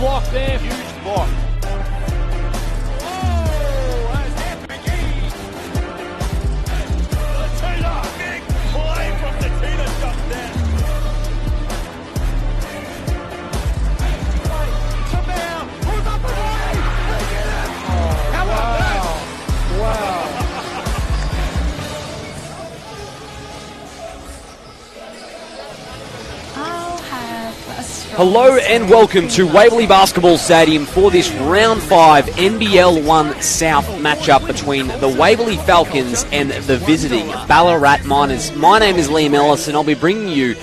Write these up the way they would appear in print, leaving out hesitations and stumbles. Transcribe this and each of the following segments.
block there, huge block. Hello and welcome to Waverley Basketball Stadium for this Round 5 NBL 1 South matchup between the Waverley Falcons and the visiting Ballarat Miners. My name is Liam Ellis and I'll be bringing you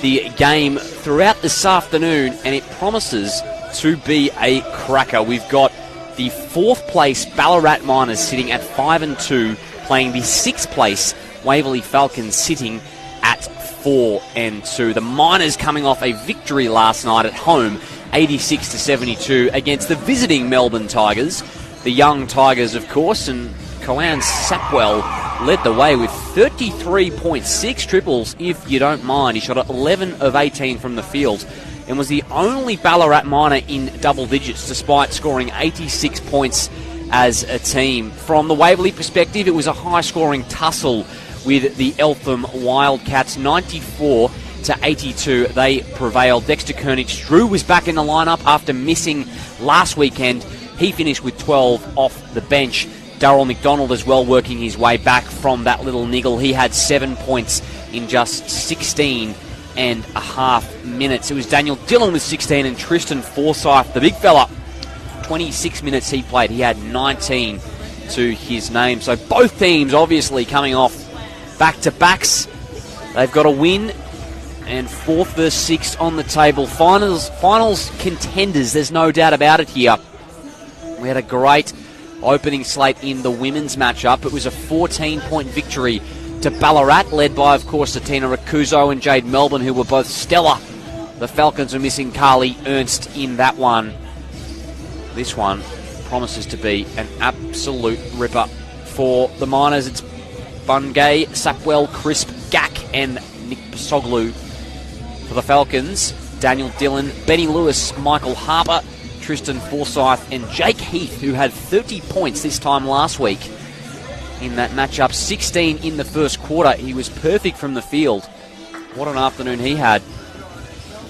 the game throughout this afternoon, and it promises to be a cracker. We've got the 4th place Ballarat Miners sitting at 5-2, playing the 6th place Waverley Falcons sitting at 4-2. The Miners coming off a victory last night at home, 86-72, against the visiting Melbourne Tigers. The young Tigers, of course, and Coan Sapwell led the way with 33.6 triples, if you don't mind. He shot 11 of 18 from the field and was the only Ballarat Miner in double digits, despite scoring 86 points as a team. From the Waverley perspective, it was a high-scoring tussle with the Eltham Wildcats, 94-82. They prevailed. Dexter Koenig-Drew was back in the lineup after missing last weekend. He finished with 12 off the bench. Darryl McDonald as well, working his way back from that little niggle. He had 7 points in just 16 and a half minutes. It was Daniel Dillon with 16 and Tristan Forsyth, the big fella, 26 minutes he played. He had 19 to his name. So both teams obviously coming off back-to-backs. They've got a win, and 4th versus 6th on the table. Finals contenders, there's no doubt about it here. We had a great opening slate in the women's matchup. It was a 14-point victory to Ballarat, led by, of course, Atina Rakuzo and Jade Melbourne, who were both stellar. The Falcons were missing Carly Ernst in that one. This one promises to be an absolute ripper for the Miners. It's Bungay, Sapwell, Crisp, Gack and Nick Pasoglu. For the Falcons, Daniel Dillon, Benny Lewis, Michael Harper, Tristan Forsyth and Jake Heath, who had 30 points this time last week in that matchup. 16 in the first quarter. He was perfect from the field. What an afternoon he had.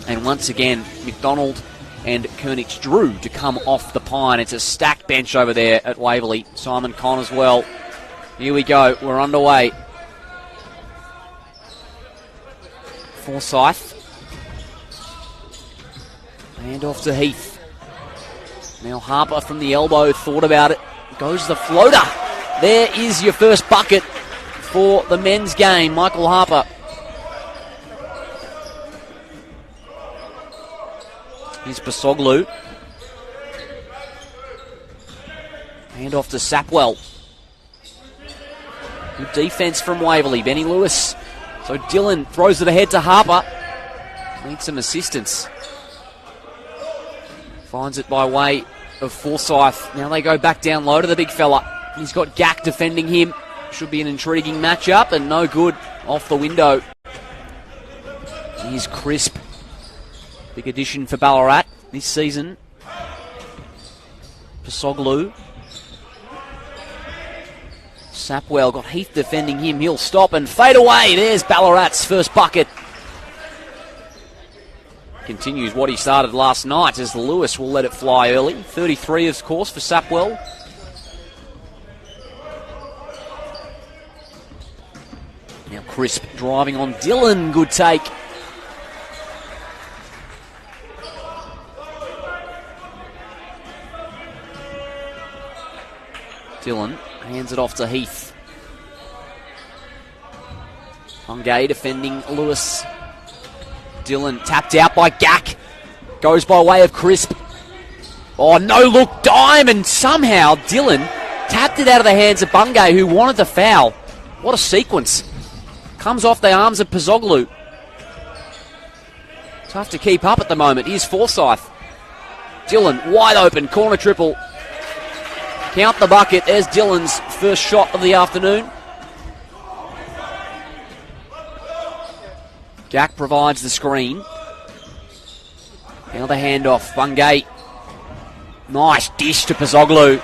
And once again, McDonald and Koenig-Drew to come off the pine. It's a stacked bench over there at Waverley. Simon Conn as well. Here we go. We're underway. Forsyth. Hand off to Heath. Now Harper from the elbow thought about it. Goes the floater. There is your first bucket for the men's game. Michael Harper. Here's Pasoglu. Hand off to Sapwell. Good defense from Waverley. Benny Lewis. So Dillon throws it ahead to Harper. Needs some assistance. Finds it by way of Forsyth. Now they go back down low to the big fella. He's got Gack defending him. Should be an intriguing matchup, and no good off the window. Here's Crisp. Big addition for Ballarat this season. Pasoglu. Sapwell got Heath defending him. He'll stop and fade away. There's Ballarat's first bucket. Continues what he started last night, as Lewis will let it fly early. 33, of course, for Sapwell. Now Crisp driving on Dillon. Good take. Dillon hands it off to Heath. Bungay defending Lewis. Dillon tapped out by Gack. Goes by way of Crisp. Oh, no look dime, and somehow Dillon tapped it out of the hands of Bungay, who wanted the foul. What a sequence. Comes off the arms of Pasoglu. Tough to keep up at the moment. Here's Forsyth. Dillon wide open, corner triple. Count the bucket. There's Dillon's first shot of the afternoon. Gack provides the screen. Now the handoff. Bungay Nice dish to Pazoglu.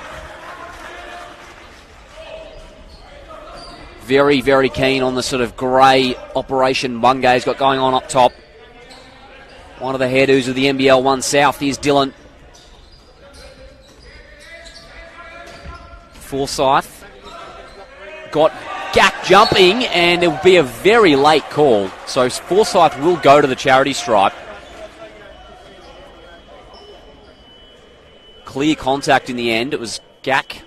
Very, very keen on the sort of grey operation Bungay's got going on up top. One of the hairdos of the NBL 1 South is Dylan. Forsyth got Gack jumping, and it will be a very late call. So Forsyth will go to the charity stripe. Clear contact in the end. It was Gack.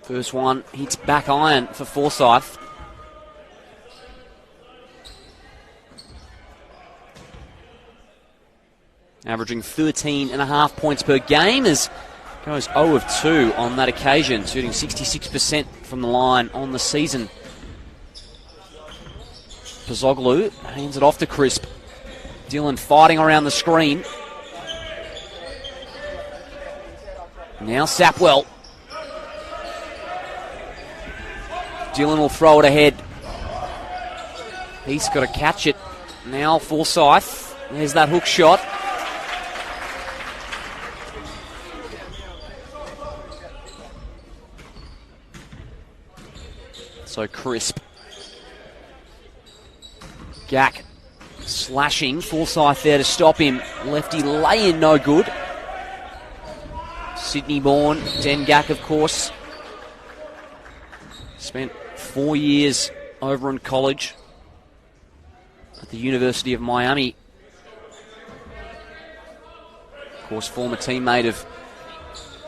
First one hits back iron for Forsyth. Averaging 13.5 points per game as goes 0 of 2 on that occasion, shooting 66% from the line on the season. Pazoglu hands it off to Crisp. Dylan fighting around the screen. Now Sapwell. Dylan will throw it ahead. He's got to catch it. Now Forsyth. There's that hook shot. So Crisp. Gack slashing. Forsyth there to stop him. Lefty laying no good. Sydney born. Den Gack, of course. Spent 4 years over in college at the University of Miami. Of course, former teammate of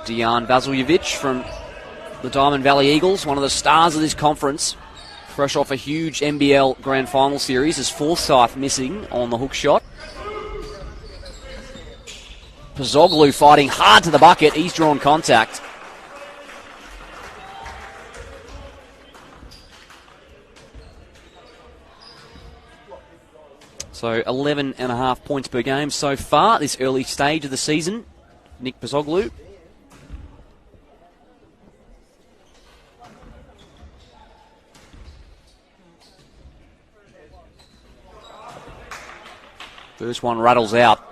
Dejan Vasiljevic from the Diamond Valley Eagles, one of the stars of this conference. Fresh off a huge NBL Grand Final series as Forsyth missing on the hook shot. Pazoglu fighting hard to the bucket. He's drawn contact. So 11.5 points per game so far, this early stage of the season. Nick Pazoglu. First one rattles out.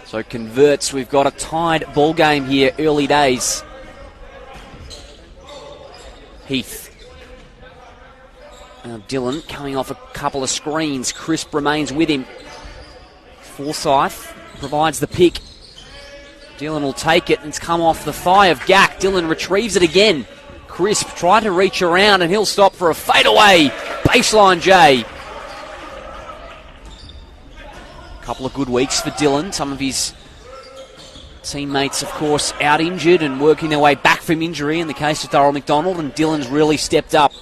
So converts. We've got a tied ball game here, early days. Heath. Now Dylan coming off a couple of screens. Crisp remains with him. Forsyth provides the pick. Dylan will take it, and it's come off the thigh of Gack. Dylan retrieves it again. Crisp trying to reach around, and he'll stop for a fadeaway. Baseline J. Couple of good weeks for Dylan. Some of his teammates, of course, out injured and working their way back from injury in the case of Darryl McDonald, and Dylan's really stepped up.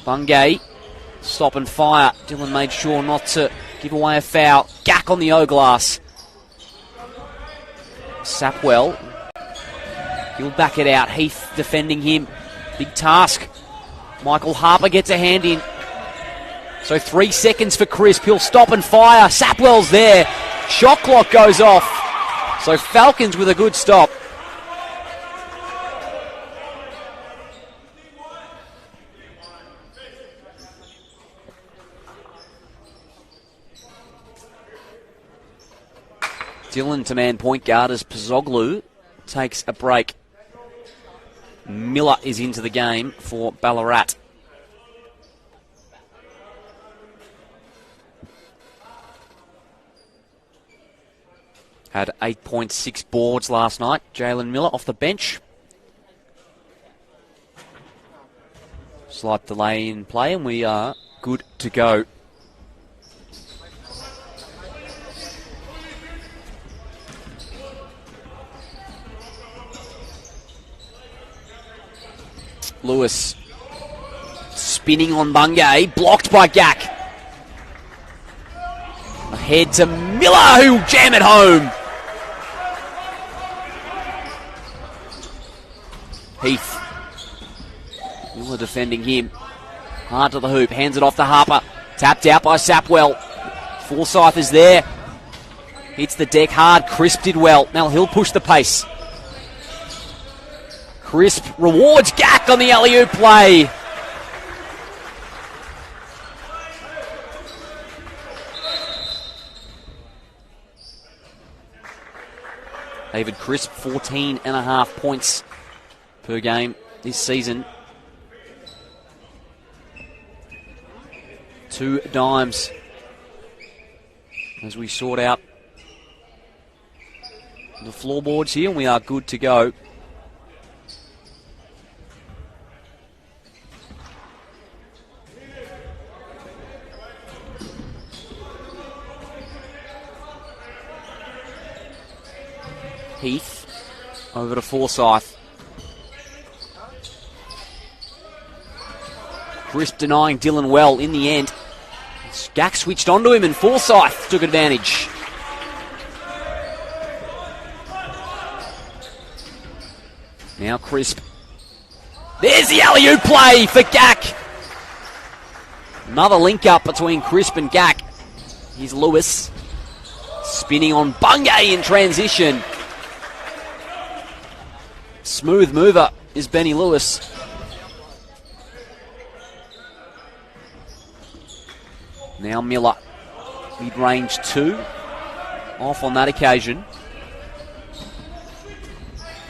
Bungay, stop and fire. Dylan made sure not to give away a foul. Gack on the O-glass. Sapwell. He'll back it out. Heath defending him. Big task. Michael Harper gets a hand in. So 3 seconds for Crisp. He'll stop and fire. Sapwell's there. Shot clock goes off. So Falcons with a good stop. Dylan to man point guard as Pazoglu takes a break. Miller is into the game for Ballarat. Had 8.6 boards last night. Jalen Miller off the bench. Slight delay in play, and we are good to go. Lewis spinning on Bungay, blocked by Gack. Ahead to Miller, who'll jam it home. Heath. Miller defending him. Hard to the hoop, hands it off to Harper. Tapped out by Sapwell. Forsyth is there. Hits the deck hard. Crisp did well. Now he'll push the pace. Crisp rewards Gack on the alley-oop play. David Crisp, 14.5 points per game this season. 2 dimes as we sort out the floorboards here, and we are good to go. Heath over to Forsyth. Crisp denying Dylan well in the end. Gack switched onto him and Forsyth took advantage. Now Crisp. There's the alley-oop play for Gack. Another link up between Crisp and Gack. Here's Lewis. Spinning on Bungay in transition. Smooth mover is Benny Lewis. Now Miller. Mid-range 2. Off on that occasion.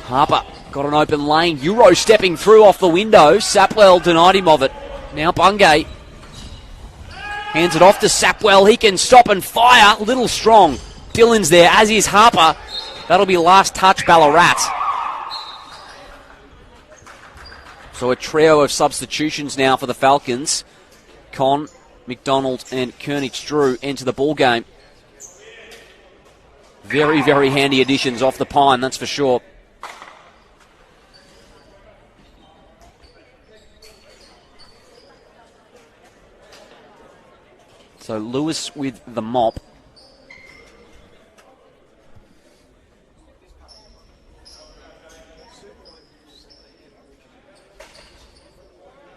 Harper got an open lane. Euro stepping through off the window. Sapwell denied him of it. Now Bungay hands it off to Sapwell. He can stop and fire. A little strong. Dylan's there, as is Harper. That'll be last touch Ballarat. So a trio of substitutions now for the Falcons. Con, McDonald and Kernich-Drew enter the ball game. Very, very handy additions off the pine, that's for sure. So Lewis with the mop.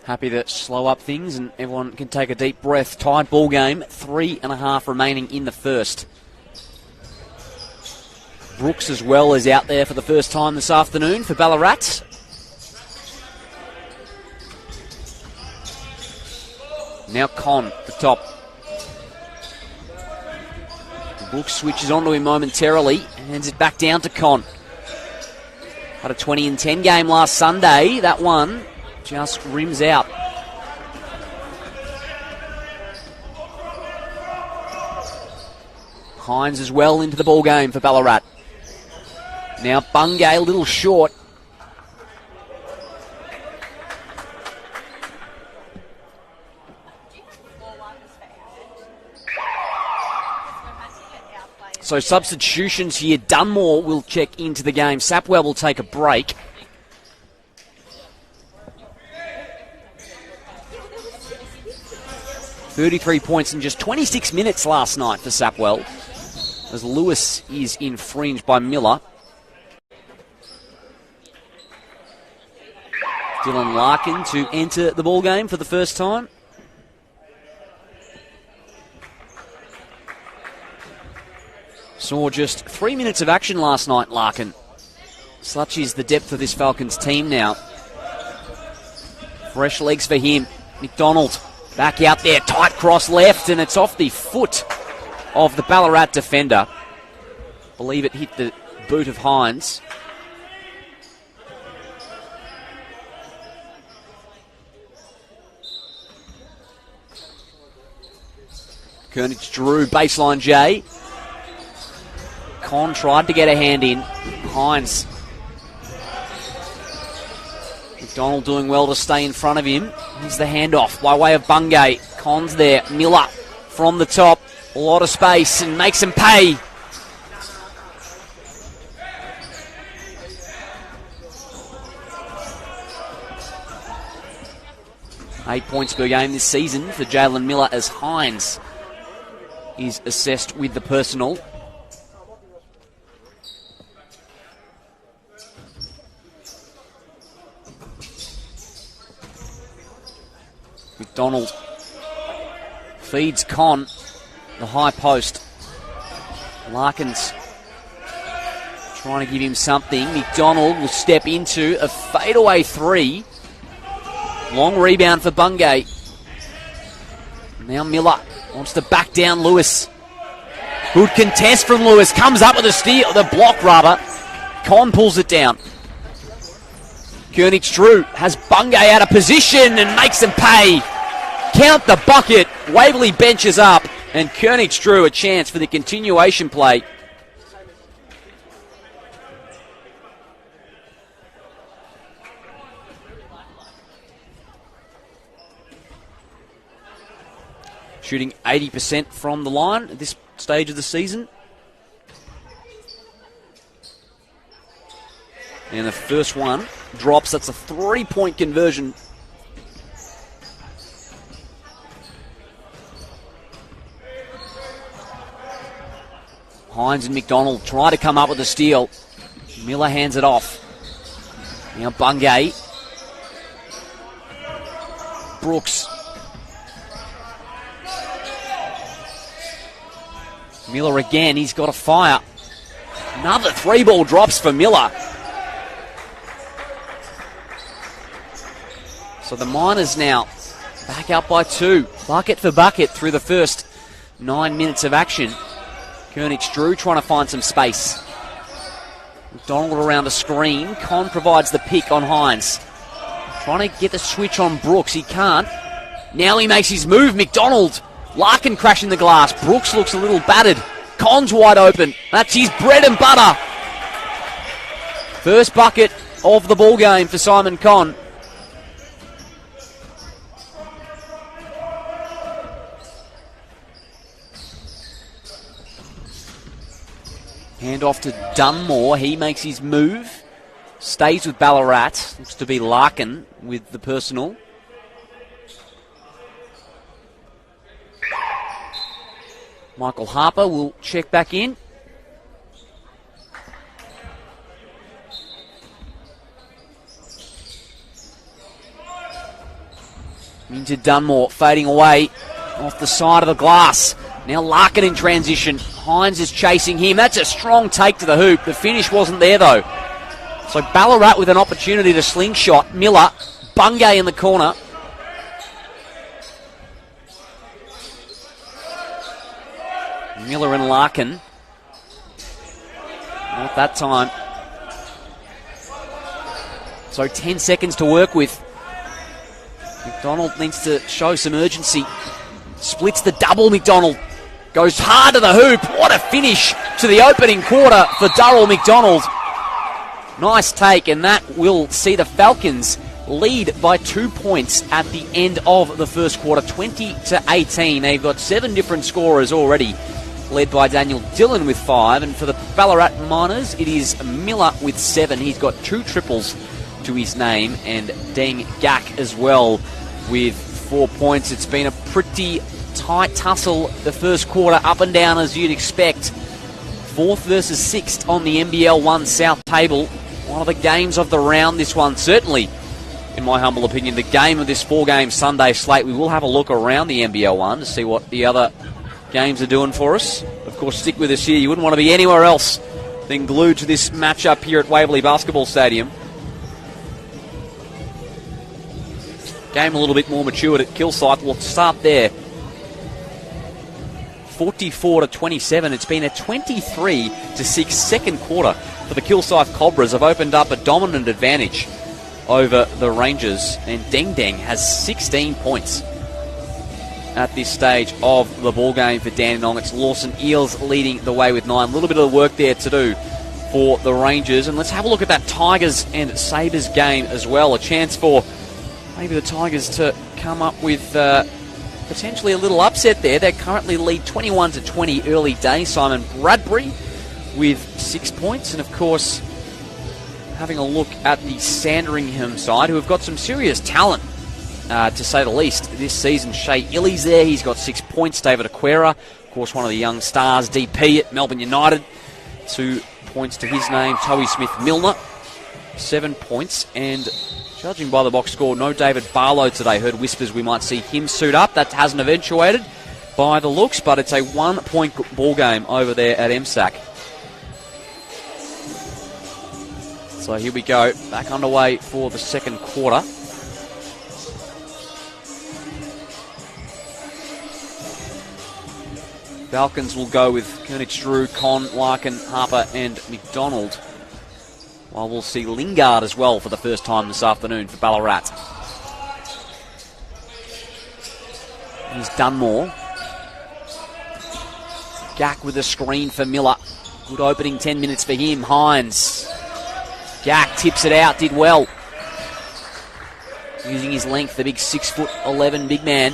Happy to slow up things and everyone can take a deep breath. Tied ball game, 3.5 remaining in the first. Brooks as well is out there for the first time this afternoon for Ballarat. Now Con at the top. Brooks switches onto him momentarily, hands it back down to Con. Had a 20 and 10 game last Sunday. That one just rims out. Hines as well into the ball game for Ballarat. Now Bungay a little short. So substitutions here. Dunmore will check into the game. Sapwell will take a break. $33 points in just 26 minutes last night for Sapwell, as Lewis is infringed by Miller. Dylan Larkin to enter the ball game for the first time. Saw just 3 minutes of action last night, Larkin. Such is the depth of this Falcons team now. Fresh legs for him. McDonald back out there, tight cross left, and it's off the foot of the Ballarat defender. I believe it hit the boot of Hines. Kernich-Drew, baseline J. Con tried to get a hand in. Hines. McDonald doing well to stay in front of him. Here's the handoff by way of Bungay. Con's there. Miller from the top. A lot of space and makes him pay. Eight points per game this season for Jalen Miller as Hines is assessed with the personal. McDonald feeds Con the high post. Larkins trying to give him something. McDonald will step into a fadeaway three. Long rebound for Bungay. Now Miller wants to back down Lewis. Good contest from Lewis. Comes up with a steal, the block rather. Con pulls it down. Koenigsdrew has Bungay out of position and makes them pay. Count the bucket. Waverley benches up, and Koenigsdrew a chance for the continuation play. Shooting 80% from the line at this stage of the season. And the first one drops. That's a 3-point conversion. Hines and McDonald try to come up with a steal. Miller hands it off. Now Bungay. Brooks. Miller again, he's got a fire. Another 3-ball drops for Miller. So the Miners now back up by 2. Bucket for bucket through the first 9 minutes of action. Koenigsdrew trying to find some space. McDonald around the screen. Con provides the pick on Hines. Trying to get the switch on Brooks. He can't. Now he makes his move. McDonald. Larkin crashing the glass. Brooks looks a little battered. Con's wide open. That's his bread and butter. First bucket of the ball game for Simon Con. Hand off to Dunmore. He makes his move. Stays with Ballarat. Looks to be Larkin with the personal. Michael Harper will check back in. Into Dunmore, fading away off the side of the glass. Now Larkin in transition. Hines is chasing him. That's a strong take to the hoop. The finish wasn't there though. So Ballarat with an opportunity to slingshot. Miller, Bungay in the corner. Miller and Larkin. Not that time. So 10 seconds to work with. McDonald needs to show some urgency. Splits the double. McDonald goes hard to the hoop. What a finish to the opening quarter for Darryl McDonald. Nice take, and that will see the Falcons lead by 2 points at the end of the first quarter, 20-18. They've got 7 different scorers already, led by Daniel Dillon with 5. And for the Ballarat Miners, it is Miller with 7. He's got 2 triples to his name, and Deng Gak as well with 4 points. It's been a pretty tight tussle the first quarter, up and down as you'd expect. 4th versus 6th on the NBL 1 South table. One of the games of the round, this one. Certainly, in my humble opinion, the game of this 4-game Sunday slate. We will have a look around the NBL 1 to see what the other games are doing for us. Of course, stick with us here. You wouldn't want to be anywhere else than glued to this matchup here at Waverley Basketball Stadium. Game a little bit more matured at Kilsyth. We'll start there. 44-27. It's been a 23-6 second quarter for the Kilsyth Cobras. Have opened up a dominant advantage over the Rangers, and Deng Deng has 16 points at this stage of the ball game for Dandenong. It's Lawson Eels leading the way with 9. A little bit of work there to do for the Rangers, and let's have a look at that Tigers and Sabres game as well. A chance for maybe the Tigers to come up with potentially a little upset there. They currently lead 21-20 early day. Simon Bradbury with 6 points, and of course having a look at the Sandringham side, who have got some serious talent to say the least this season. Shea Illy's there, he's got 6 points. David Aquera, of course one of the young stars, DP at Melbourne United, 2 points to his name. Towie Smith-Milner, 7 points, and Judging by the box score, no David Barlow today. Heard whispers we might see him suit up. That hasn't eventuated by the looks, but it's a 1-point ball game over there at MSAC. So here we go, back underway for the second quarter. Falcons will go with Koenig-Drew, Con, Larkin, Harper and McDonald. While we'll see Lingard as well for the first time this afternoon for Ballarat. Here's Dunmore. Gack with a screen for Miller. Good opening 10 minutes for him. Hines. Gack tips it out, did well. Using his length, the big 6'11" big man.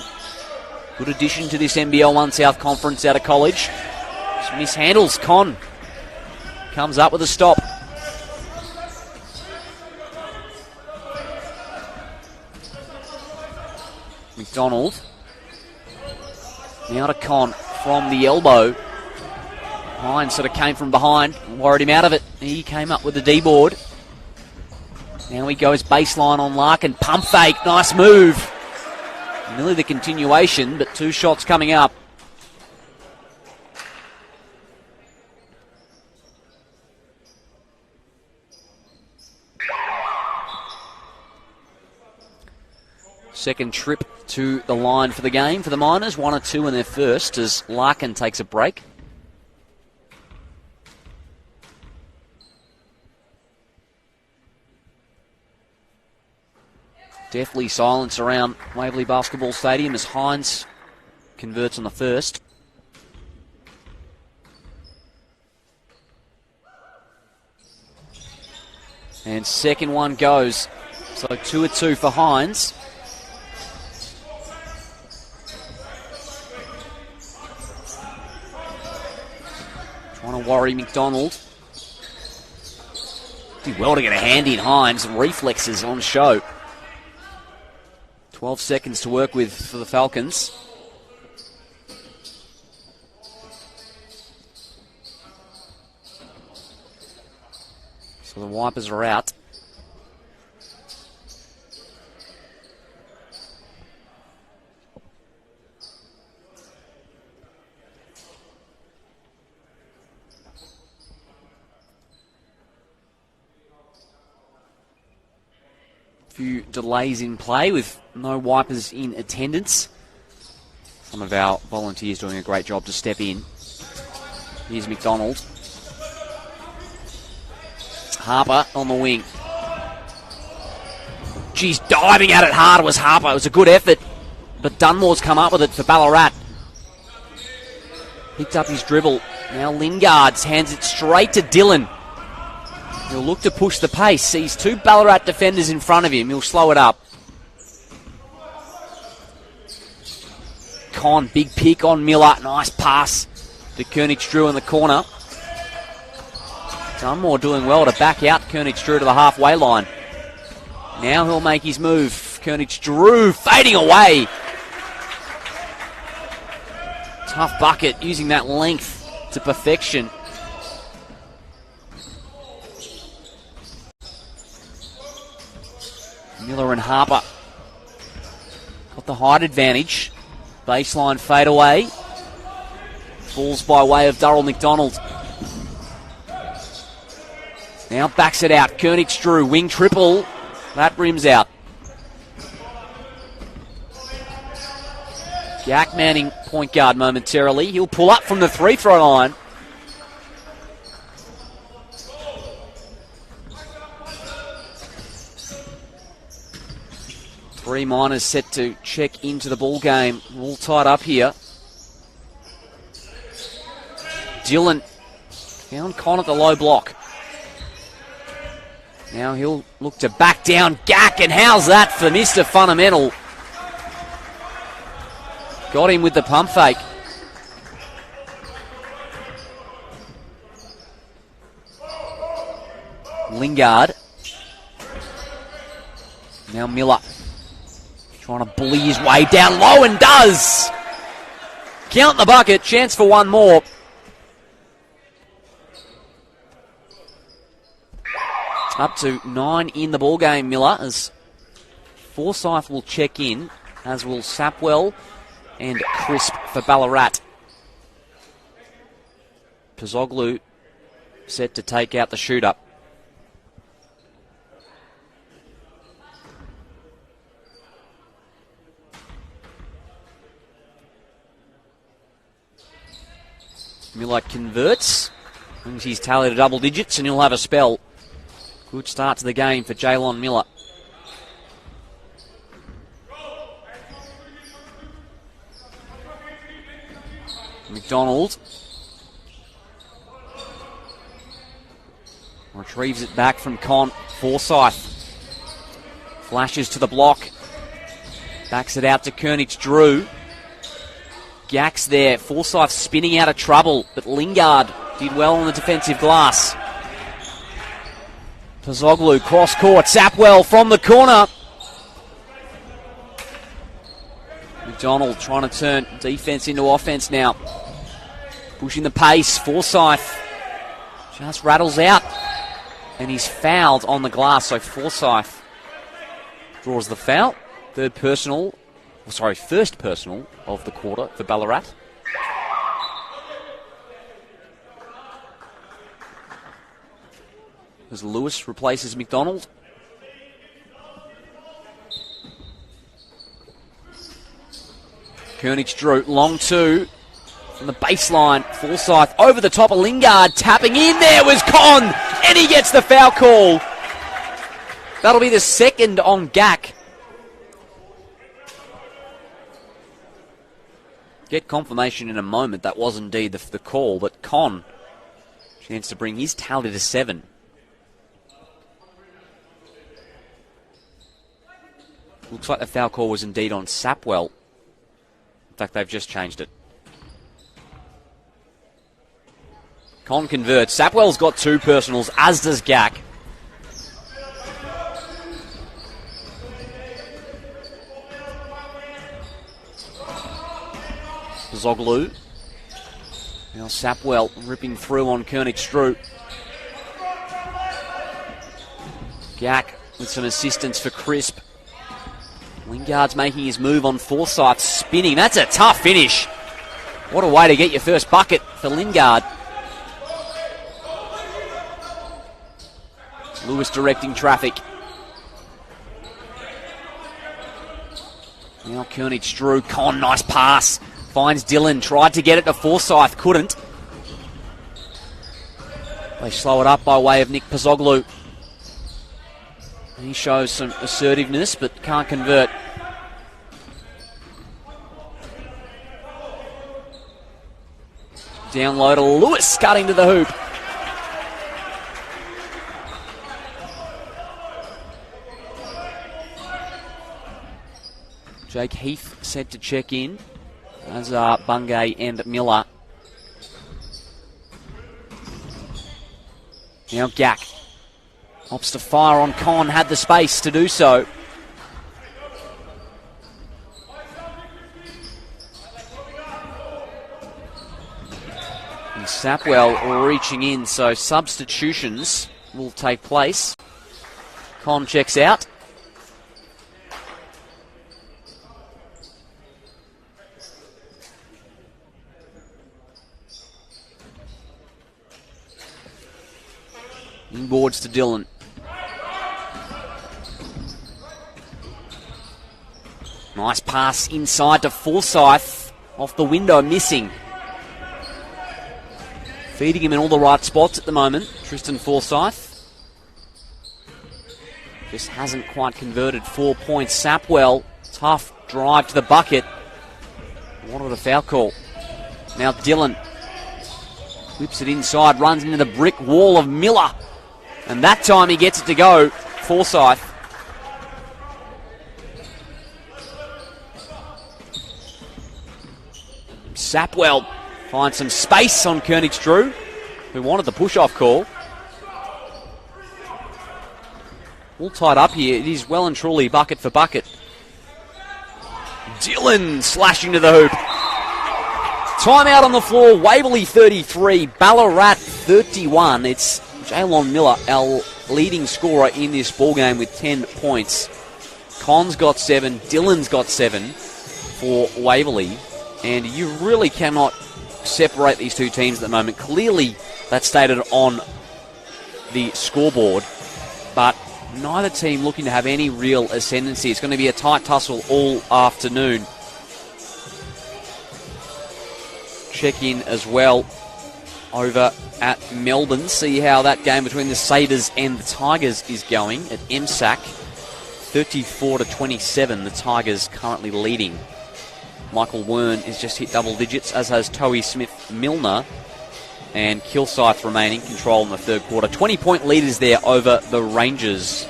Good addition to this NBL 1 South Conference out of college. Just mishandles Con. Comes up with a stop. McDonald. Now to Con from the elbow. Hines sort of came from behind and worried him out of it. He came up with the D-board. Now he goes baseline on Larkin. Pump fake. Nice move. Nearly the continuation, but 2 shots coming up. Second trip to the line for the game for the Miners. 1 or 2 in their first as Larkin takes a break. Deathly silence around Waverley Basketball Stadium as Hines converts on the first. And second one goes. So 2 or 2 for Hines. Trying to worry McDonald. Did well to get a hand in Hines. Reflexes on show. 12 seconds to work with for the Falcons. So the wipers are out. Few delays in play with no wipers in attendance. Some of our volunteers doing a great job to step in. Here's McDonald. Harper on the wing. Geez, diving at it hard was Harper. It was a good effort, but Dunmore's come up with it for Ballarat. Picked up his dribble. Now Lingard hands it straight to Dillon. He'll look to push the pace. Sees 2 Ballarat defenders in front of him. He'll slow it up. Con, big pick on Miller. Nice pass to Koenig-Drew in the corner. Dunmore doing well to back out Koenig-Drew to the halfway line. Now he'll make his move. Koenig-Drew fading away. Tough bucket, using that length to perfection. Miller and Harper got the height advantage. Baseline fade away. Falls by way of Darryl McDonald. Now backs it out. Koenig-Drew, wing triple. That rims out. Gack Manning, point guard momentarily. He'll pull up from the free-throw line. Three Miners set to check into the ball game. All tied up here. Dillon found Con at the low block. Now he'll look to back down Gack, and how's that for Mr. Fundamental? Got him with the pump fake. Lingard. Now Miller. Trying to bully his way down low, and does. Count the bucket. Chance for one more. Up to 9 in the ball game, Miller, as Forsyth will check in, as will Sapwell and Crisp for Ballarat. Pazoglu set to take out the shooter. Miller converts, brings his tally to double digits, and he'll have a spell. Good start to the game for Jaylon Miller. McDonald retrieves it back from Con. Forsyth flashes to the block, backs it out to Kernich Drew. Gax there. Forsyth spinning out of trouble, but Lingard did well on the defensive glass. Pazoglu cross court. Sapwell from the corner. McDonald trying to turn defense into offense now. Pushing the pace. Forsyth just rattles out. And he's fouled on the glass, so Forsyth draws the foul. First personal of the quarter for Ballarat. As Lewis replaces McDonald. Kernich Drew, long two. From the baseline, Forsyth over the top of Lingard, tapping in. There was Con, and he gets the foul call. That'll be the second on Gak. Get confirmation in a moment that was indeed the call, but Con, chance to bring his tally to 7. Looks like the foul call was indeed on Sapwell. In fact, they've just changed it. Con converts. Sapwell's got 2 personals, as does Gak. Zoglu. Now Sapwell ripping through on Kernich Drew. Gak with some assistance for Crisp. Lingard's making his move on Forsyth, spinning. That's a tough finish. What a way to get your first bucket for Lingard. Lewis directing traffic. Now Kernich Drew. Con, nice pass. Finds Dillon. Tried to get it to Forsyth. Couldn't. They slow it up by way of Nick Pazoglu. He shows some assertiveness but can't convert. Down low to Lewis, cutting to the hoop. Jake Heath set to check in, as are Bungay and Miller. Now Gak opts to fire on Con, had the space to do so. And Sapwell reaching in, so substitutions will take place. Con checks out. Inboards to Dillon. Nice pass inside to Forsyth. Off the window, missing. Feeding him in all the right spots at the moment, Tristan Forsyth. Just hasn't quite converted. 4 points. Sapwell, tough drive to the bucket. What a foul call. Now Dillon whips it inside, runs into the brick wall of Miller. And that time he gets it to go. Forsyth. Sapwell finds some space on Kernich Drew, who wanted the push-off call. All tied up here. It is well and truly bucket for bucket. Dillon slashing to the hoop. Timeout on the floor. Waverley 33, Ballarat 31. It's Jaylon Miller, our leading scorer in this ballgame with 10 points. Con's got 7. Dylan's got 7 for Waverley. And you really cannot separate these two teams at the moment. Clearly, that's stated on the scoreboard. But neither team looking to have any real ascendancy. It's going to be a tight tussle all afternoon. Check in as well over at Melbourne. See how that game between the Sabres and the Tigers is going at MSAC. 34-27, the Tigers currently leading. Michael Wern has just hit double digits, as has Towie Smith-Milner. And Kilsyth remaining control in the third quarter. 20-point leaders there over the Rangers.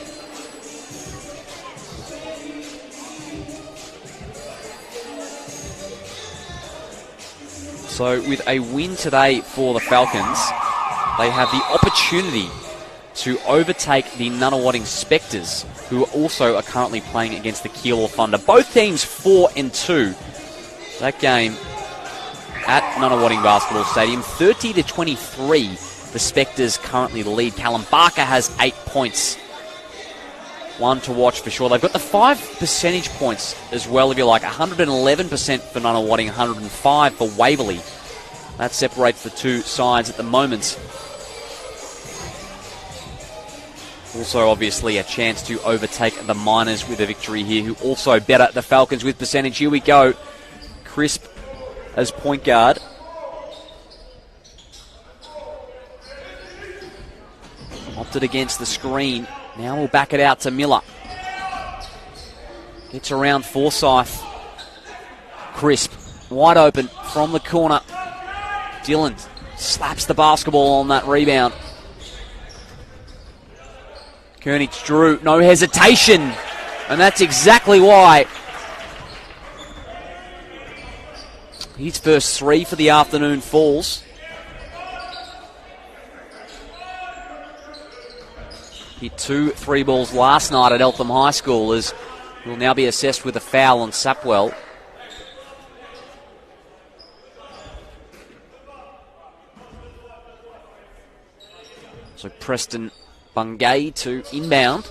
So with a win today for the Falcons, they have the opportunity to overtake the Nunawading Spectres, who also are currently playing against the Keilor Thunder. Both teams 4-2. That game at Nunawading Basketball Stadium, 30-23. The Spectres currently lead. Callum Barker has 8 points. One to watch for sure. They've got the 5 percentage points as well, if you like. 111% for Nunawading, 105 for Waverley. That separates the two sides at the moment. Also, obviously, a chance to overtake the Miners with a victory here, who also better the Falcons with percentage. Here we go. Crisp as point guard. Opted against the screen. Now we'll back it out to Miller. Gets around Forsyth. Crisp, wide open from the corner. Dylan slaps the basketball on that rebound. Kernich Drew, no hesitation. And that's exactly why. His first 3 for the afternoon falls. Hit 2 3 balls last night at Eltham High School, as will now be assessed with a foul on Sapwell. So Preston Bungay to inbound.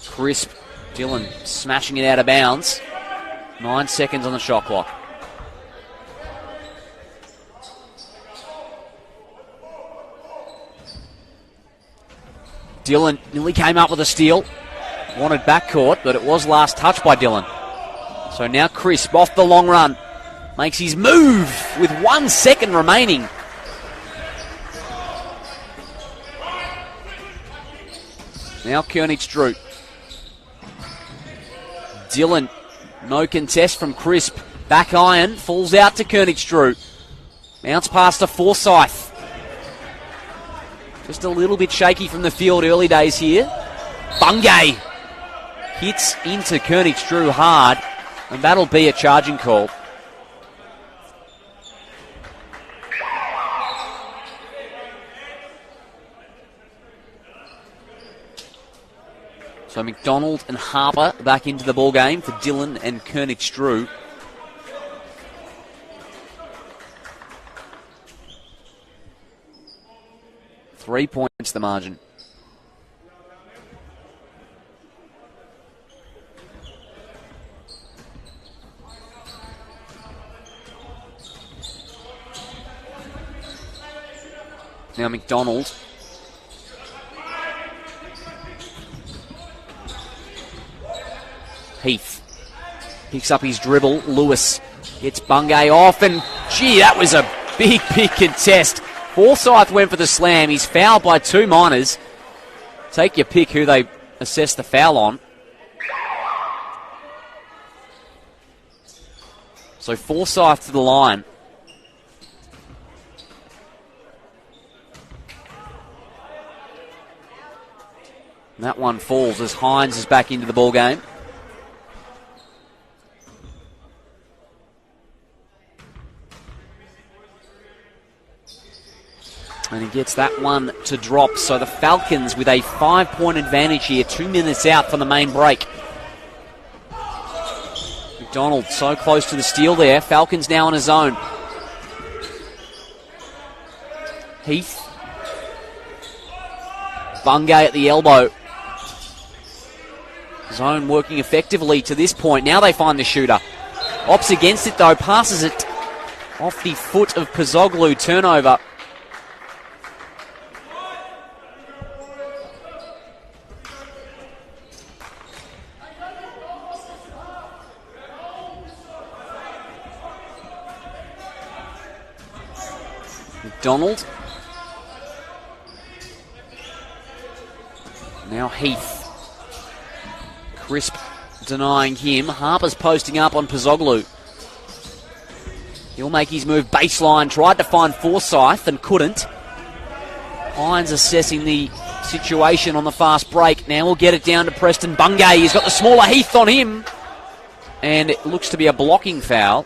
Crisp, Dylan smashing it out of bounds. 9 seconds on the shot clock. Dylan nearly came up with a steal. Wanted backcourt, but it was last touched by Dylan. So now Crisp off the long run. Makes his move with 1 second remaining. Now Kernich Drew. Dylan, no contest from Crisp. Back iron, falls out to Kernich Drew. Bounce pass to Forsyth. Just a little bit shaky from the field early days here. Bungay hits into Kernich Drew hard, and that'll be a charging call. So McDonald and Harper back into the ball game for Dylan and Kernich Drew. Three points the margin. Now McDonald. Heath picks up his dribble. Lewis gets Bungay off, and gee, that was a big contest. Forsyth went for the slam. He's fouled by 2 Miners. Take your pick who they assess the foul on. So Forsyth to the line. And that one falls as Hines is back into the ball game. And he gets that one to drop. So the Falcons with a 5-point advantage here. 2 minutes out from the main break. McDonald so close to the steal there. Falcons now on his own. Heath. Bungay at the elbow. Zone working effectively to this point. Now they find the shooter. Opts against it though, passes it off the foot of Pozoglu. Turnover. McDonald. Now Heath. Crisp denying him. Harper's posting up on Pozoglu. He'll make his move baseline. Tried to find Forsyth and couldn't. Hines assessing the situation on the fast break. Now we'll get it down to Preston Bungay. He's got the smaller Heath on him. And it looks to be a blocking foul.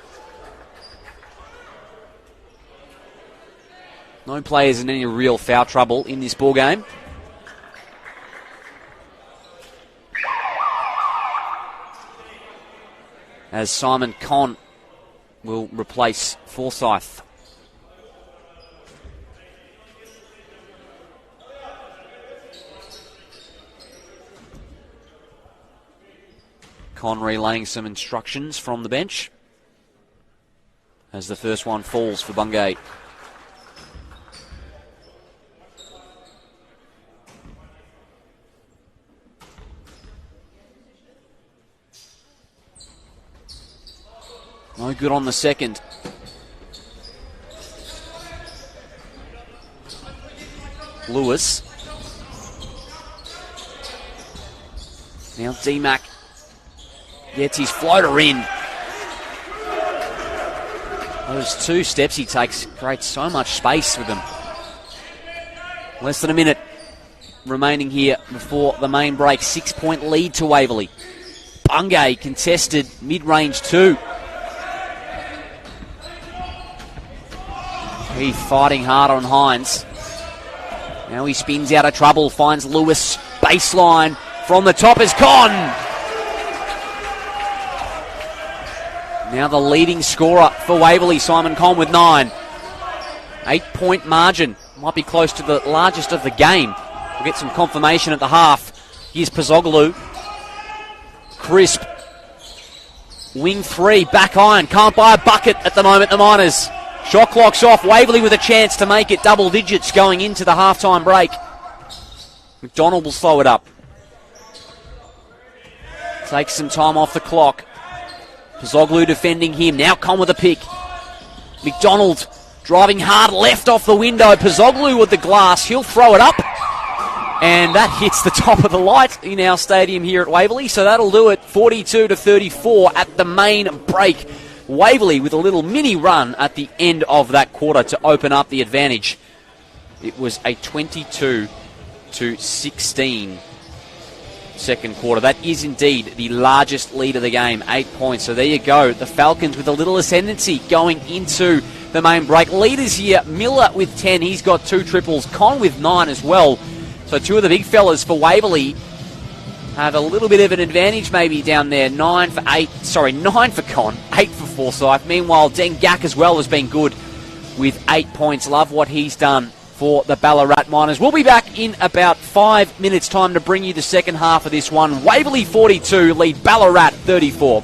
No players in any real foul trouble in this ball game. As Simon Conn will replace Forsyth. Conn relaying some instructions from the bench as the first one falls for Bungay. No good on the second. Lewis. Now D-Mac gets his floater in. Those two steps he takes create so much space with them. Less than a minute remaining here before the main break. 6-point lead to Waverley. Bungay contested mid-range 2. Heath fighting hard on Hines. Now he spins out of trouble, finds Lewis. Baseline from the top is Conn. Now the leading scorer for Waverley, Simon Conn with 9. 8-point margin. Might be close to the largest of the game. We'll get some confirmation at the half. Here's Pozoglu. Crisp. Wing 3, back iron. Can't buy a bucket at the moment, the Miners. Shot clock's off. Waverley with a chance to make it double digits going into the halftime break. McDonald will slow it up. Takes some time off the clock. Pozoglu defending him. Now Conn with a pick. McDonald driving hard left off the window. Pozoglu with the glass. He'll throw it up. And that hits the top of the light in our stadium here at Waverley. So that'll do it. 42-34 at the main break. Waverley with a little mini run at the end of that quarter to open up the advantage. It was a 22-16 second quarter. That is indeed the largest lead of the game, 8 points. So there you go. The Falcons with a little ascendancy going into the main break. Leaders here, Miller with 10. He's got 2 triples. Conn with 9 as well. So 2 of the big fellas for Waverley have a little bit of an advantage maybe down there. 9 for Conn, 8 for Forsyth. Meanwhile, Dengak as well has been good with 8 points. Love what he's done for the Ballarat Miners. We'll be back in about 5 minutes' time to bring you the second half of this one. Waverley 42, lead Ballarat 34.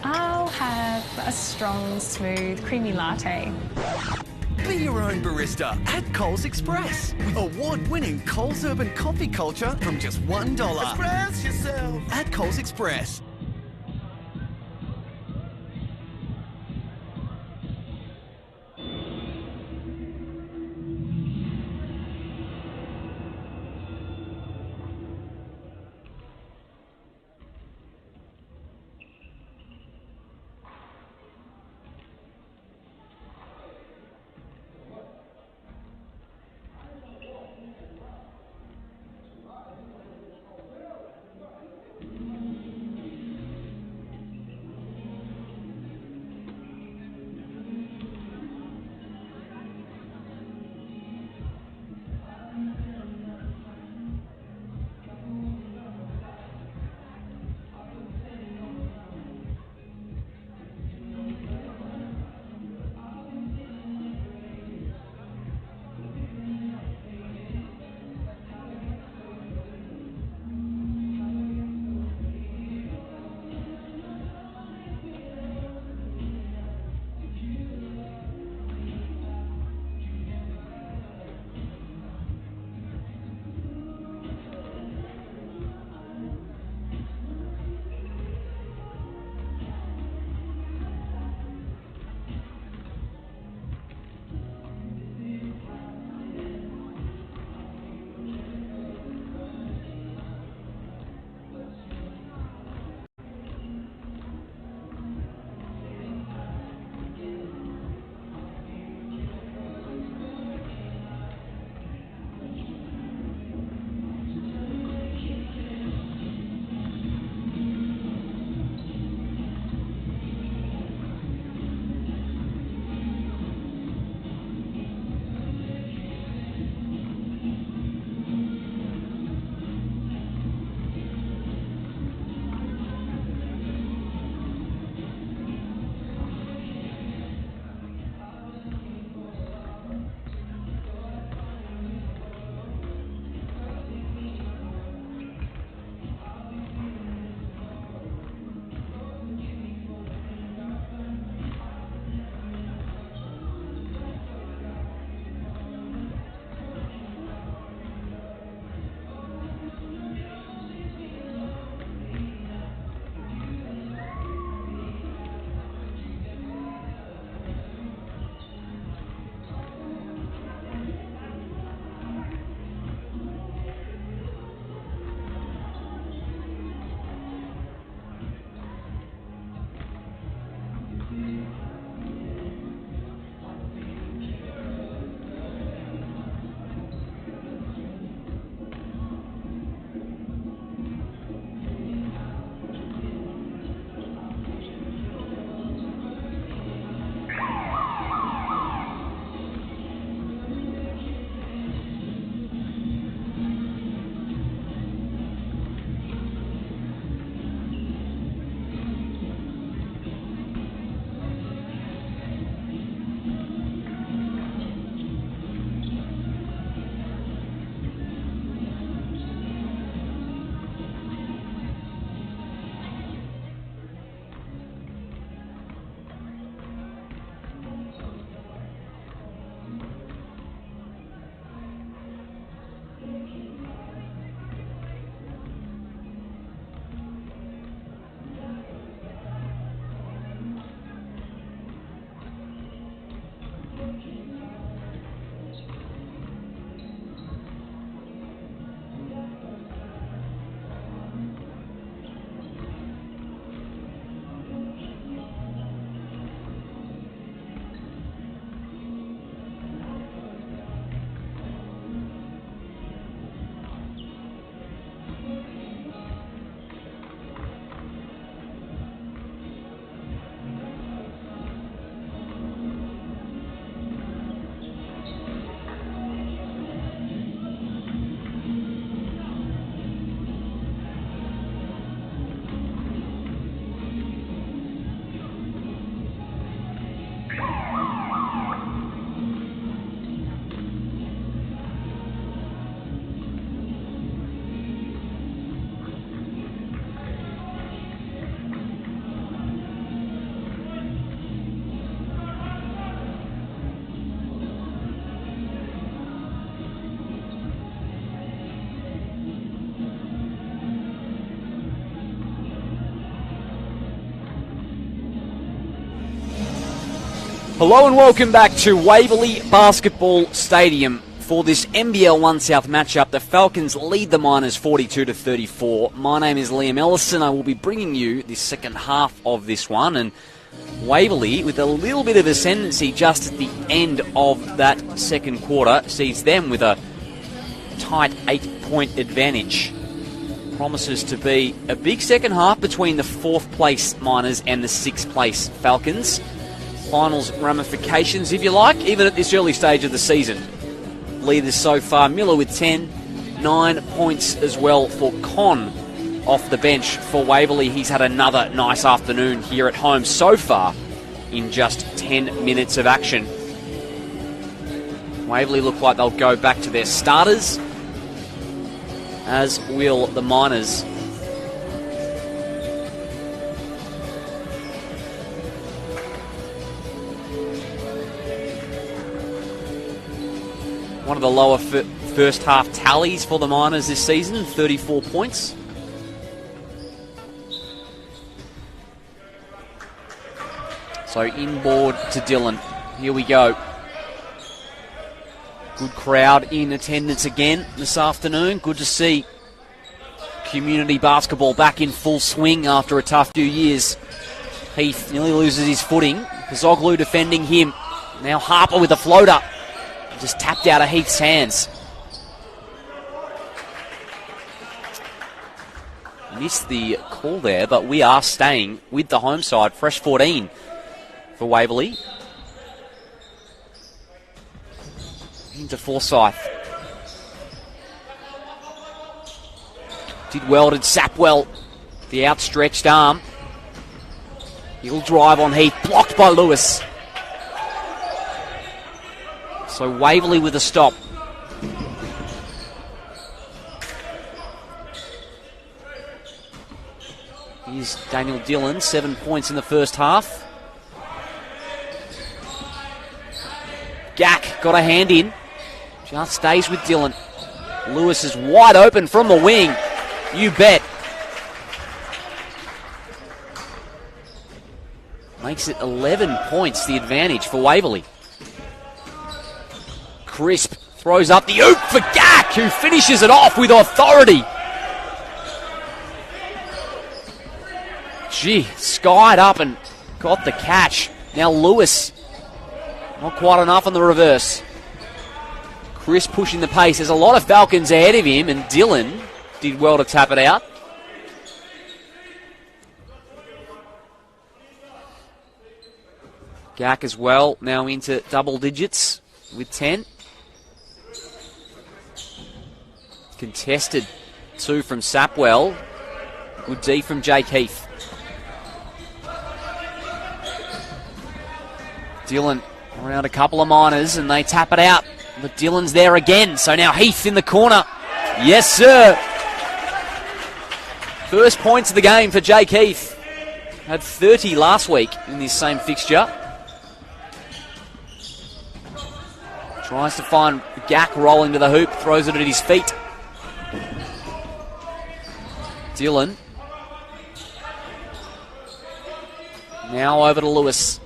I'll have a strong, smooth, creamy latte. Be your own barista at Coles Express with award-winning Coles Urban coffee culture from just $1. Express yourself at Coles Express. Hello and welcome back to Waverley Basketball Stadium for this NBL 1 South matchup. The Falcons lead the Miners 42-34. My name is Liam Ellison. I will be bringing you the second half of this one, and Waverley, with a little bit of ascendancy just at the end of that second quarter, sees them with a tight 8-point advantage. Promises to be a big second half between the 4th place Miners and the 6th place Falcons. Finals ramifications, if you like, even at this early stage of the season. Leaders so far, Miller with 10, 9 points as well for Con off the bench for Waverley. He's had another nice afternoon here at home so far in just 10 minutes of action. Waverley look like they'll go back to their starters, as will the Miners. One of the lower first half tallies for the Miners this season, 34 points. So inboard to Dylan. Here we go. Good crowd in attendance again this afternoon. Good to see community basketball back in full swing after a tough few years. Heath nearly loses his footing. Zoglu defending him. Now Harper with a floater. Just tapped out of Heath's hands. Missed the call there, but we are staying with the home side. Fresh 14 for Waverley. Into Forsyth. Did well, did Sapwell. The outstretched arm. He'll drive on Heath. Blocked by Lewis. So Waverley with a stop. Here's Daniel Dillon, 7 points in the first half. Gack got a hand in. Just stays with Dillon. Lewis is wide open from the wing. You bet. Makes it 11 points, the advantage for Waverley. Crisp throws up the oop for Gack, who finishes it off with authority. Gee, skied up and got the catch. Now Lewis, not quite enough on the reverse. Chris pushing the pace. There's a lot of Falcons ahead of him, and Dillon did well to tap it out. Gack as well, now into double digits with 10. Contested 2 from Sapwell. Good D from Jake Heath. Dillon around a couple of Miners and they tap it out. But Dillon's there again. So now Heath in the corner. Yes, sir. First points of the game for Jake Heath. Had 30 last week in this same fixture. Tries to find Gack rolling to the hoop. Throws it at his feet. Dillon. Now over to Lewis.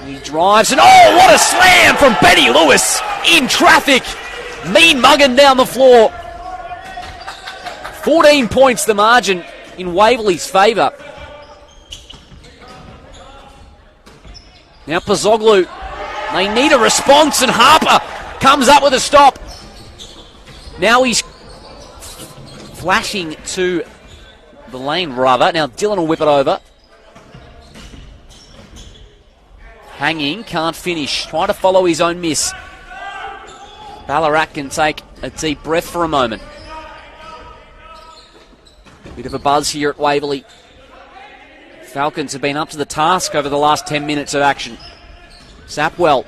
He drives and oh, what a slam from Benny Lewis in traffic. Mean mugging down the floor. 14 points the margin in Waverley's favour. Now Pozzoglu. They need a response and Harper comes up with a stop. Now he's flashing to the lane, rather. Now Dillon will whip it over. Hanging, can't finish. Trying to follow his own miss. Ballarat can take a deep breath for a moment. Bit of a buzz here at Waverley. Falcons have been up to the task over the last 10 minutes of action. Sapwell.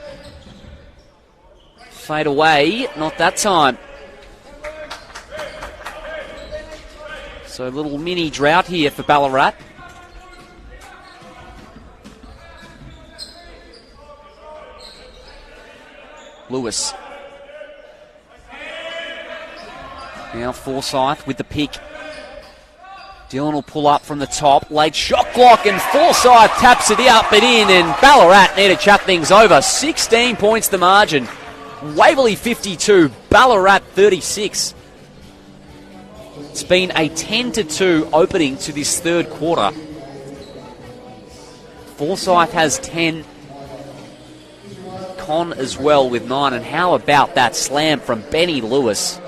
Fade away, not that time. So a little mini drought here for Ballarat. Lewis. Now Forsyth with the pick. Dillon will pull up from the top. Late shot clock, and Forsyth taps it up and in, and Ballarat need to chat things over. 16 points the margin. Waverley 52, Ballarat 36. It's been a 10-2 opening to this third quarter. Forsyth has 10. Con as well with 9. And how about that slam from Benny Lewis?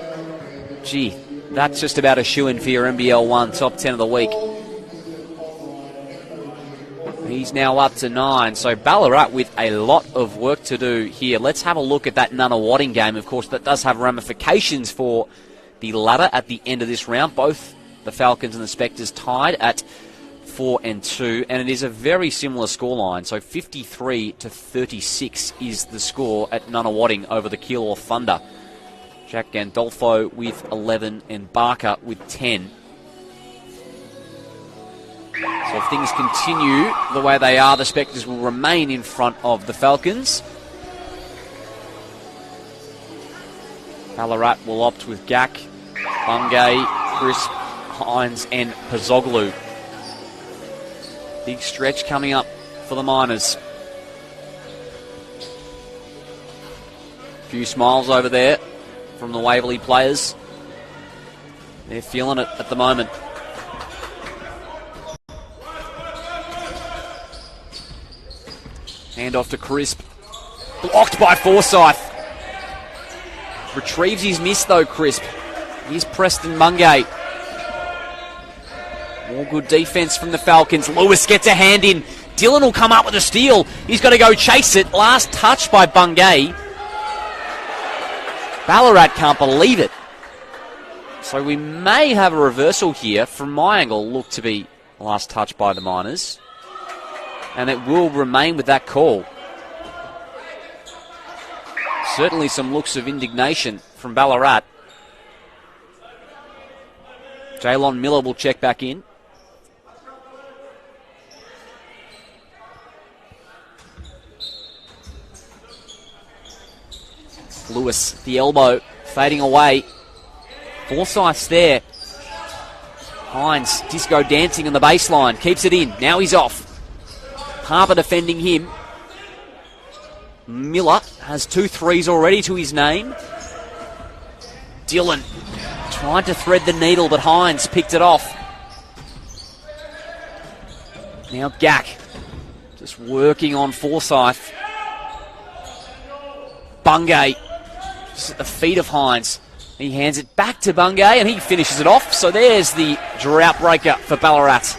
Gee, that's just about a shoo-in for your NBL 1 top 10 of the week. He's now up to 9, so Ballarat with a lot of work to do here. Let's have a look at that Nunawading game. Of course, that does have ramifications for the ladder at the end of this round. Both the Falcons and the Spectres tied at 4 and 2, and it is a very similar scoreline. So 53-36 is the score at Nunawading over the Keilor Thunder. Jack Gandolfo with 11 and Barker with 10. So if things continue the way they are, the Spectres will remain in front of the Falcons. Ballarat will opt with Gak, Bungay, Crisp, Hines and Pazoglu. Big stretch coming up for the Miners. A few smiles over there from the Waverley players. They're feeling it at the moment. Hand off to Crisp. Blocked by Forsyth. Retrieves his miss though, Crisp. Here's Preston Bungay. More good defence from the Falcons. Lewis gets a hand in. Dillon will come up with a steal. He's got to go chase it. Last touch by Bungay. Ballarat can't believe it. So we may have a reversal here. From my angle, look to be last touch by the Miners. And it will remain with that call. Certainly some looks of indignation from Ballarat. Jaylon Miller will check back in. Lewis, the elbow, fading away. Forsyth's there. Hines, disco dancing on the baseline, keeps it in. Now he's off. Harper defending him. Miller has 2 threes already to his name. Dillon tried to thread the needle, but Hines picked it off. Now Gak just working on Forsyth. Bungay just at the feet of Hines. He hands it back to Bungay and he finishes it off. So there's the drought breaker for Ballarat.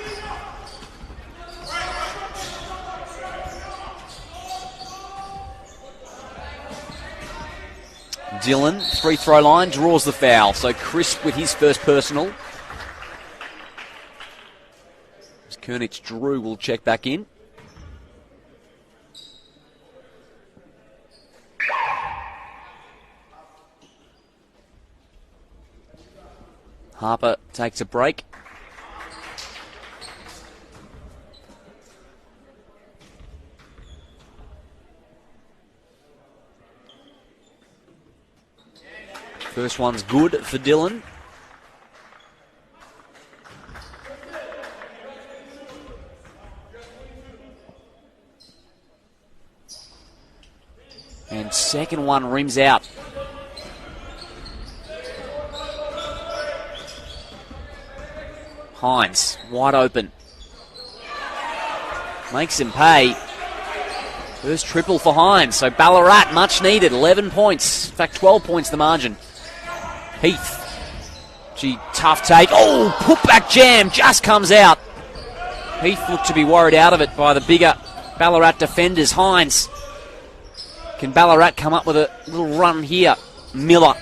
Dillon, free throw line, draws the foul. So Crisp with his first personal. Kernich Drew will check back in. Harper takes a break. First one's good for Dillon. And second one rims out. Hines, wide open. Makes him pay. First triple for Hines. So Ballarat, much needed. 11 points. In fact, 12 points the margin. Heath. Gee, tough take. Oh, putback jam just comes out. Heath looked to be worried out of it by the bigger Ballarat defenders. Hines. Can Ballarat come up with a little run here? Miller.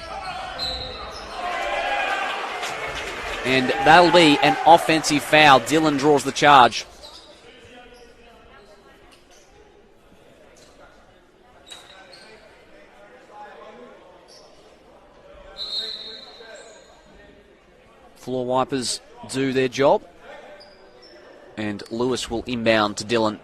And that'll be an offensive foul. Dillon draws the charge. Floor wipers do their job. And Lewis will inbound to Dillon.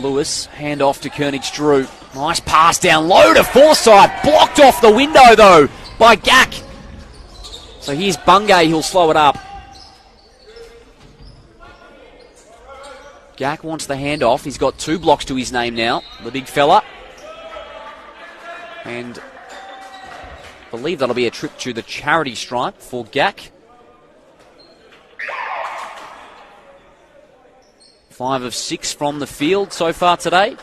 Lewis, hand off to Koenig-Drew. Nice pass down low to Forsyth. Blocked off the window, though, by Gack. So here's Bungay, he'll slow it up. Gack wants the hand off. He's got 2 blocks to his name now, the big fella. And I believe that'll be a trip to the charity stripe for Gack. 5 of 6 from the field so far today.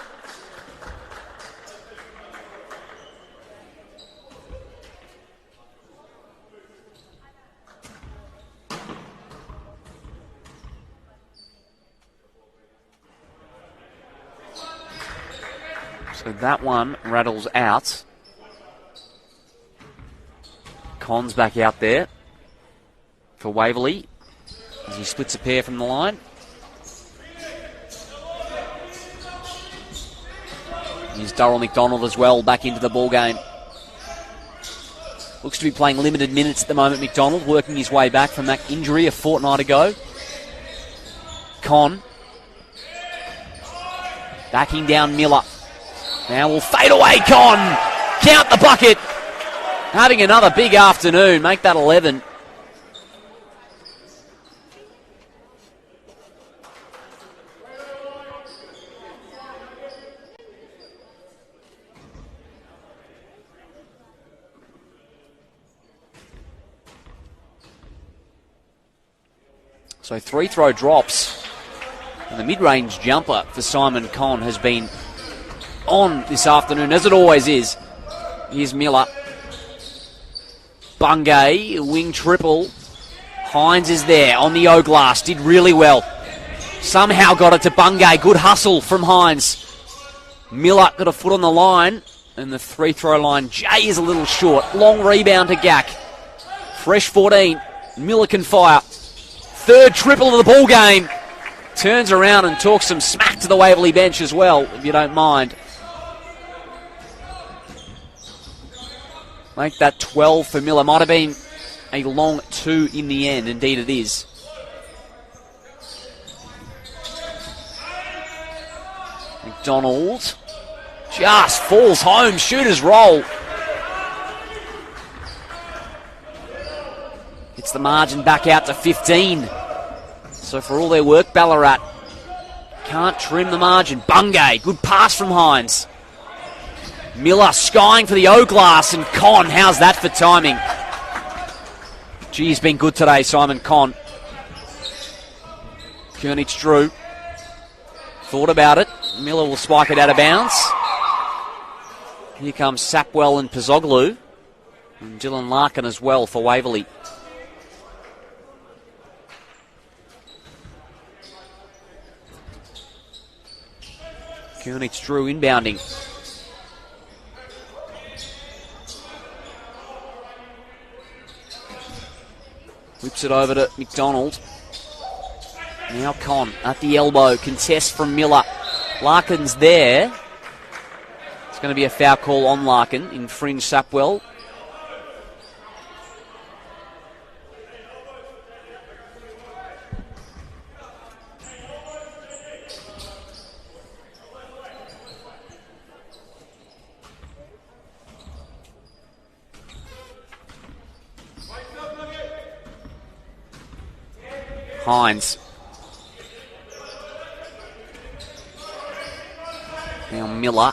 So that one rattles out. Con's back out there for Waverley as he splits a pair from the line. Here's Darryl McDonald as well back into the ball game. Looks to be playing limited minutes at the moment, McDonald, working his way back from that injury a fortnight ago. Con. Backing down Miller. Now will fade away, Con. Count the bucket. Having another big afternoon. Make that 11. So 3 throw drops. And the mid-range jumper for Simon Con has been on this afternoon, as it always is. Here's Miller. Bungay, wing triple. Hines is there on the O-glass. Did really well. Somehow got it to Bungay. Good hustle from Hines. Miller got a foot on the line. And the 3-throw line, Jay is a little short. Long rebound to Gack. Fresh 14. Miller can fire. 3rd triple of the ball game. Turns around and talks some smack to the Waverley bench as well, if you don't mind. Make that 12 for Miller. Might have been a long 2 in the end. Indeed it is. McDonald just falls home. Shooter's roll. It's the margin back out to 15. So for all their work, Ballarat can't trim the margin. Bungay, good pass from Hines. Miller skying for the O-glass, and Con, how's that for timing? Gee, he's been good today, Simon Con. Koenig-Drew thought about it. Miller will spike it out of bounds. Here comes Sapwell and Pizzoglu. And Dylan Larkin as well for Waverley. Koenig-Drew inbounding. Whips it over to McDonald. Now Con at the elbow. Contest from Miller. Larkin's there. It's going to be a foul call on Larkin in fringe Sapwell. Hines. Now Miller.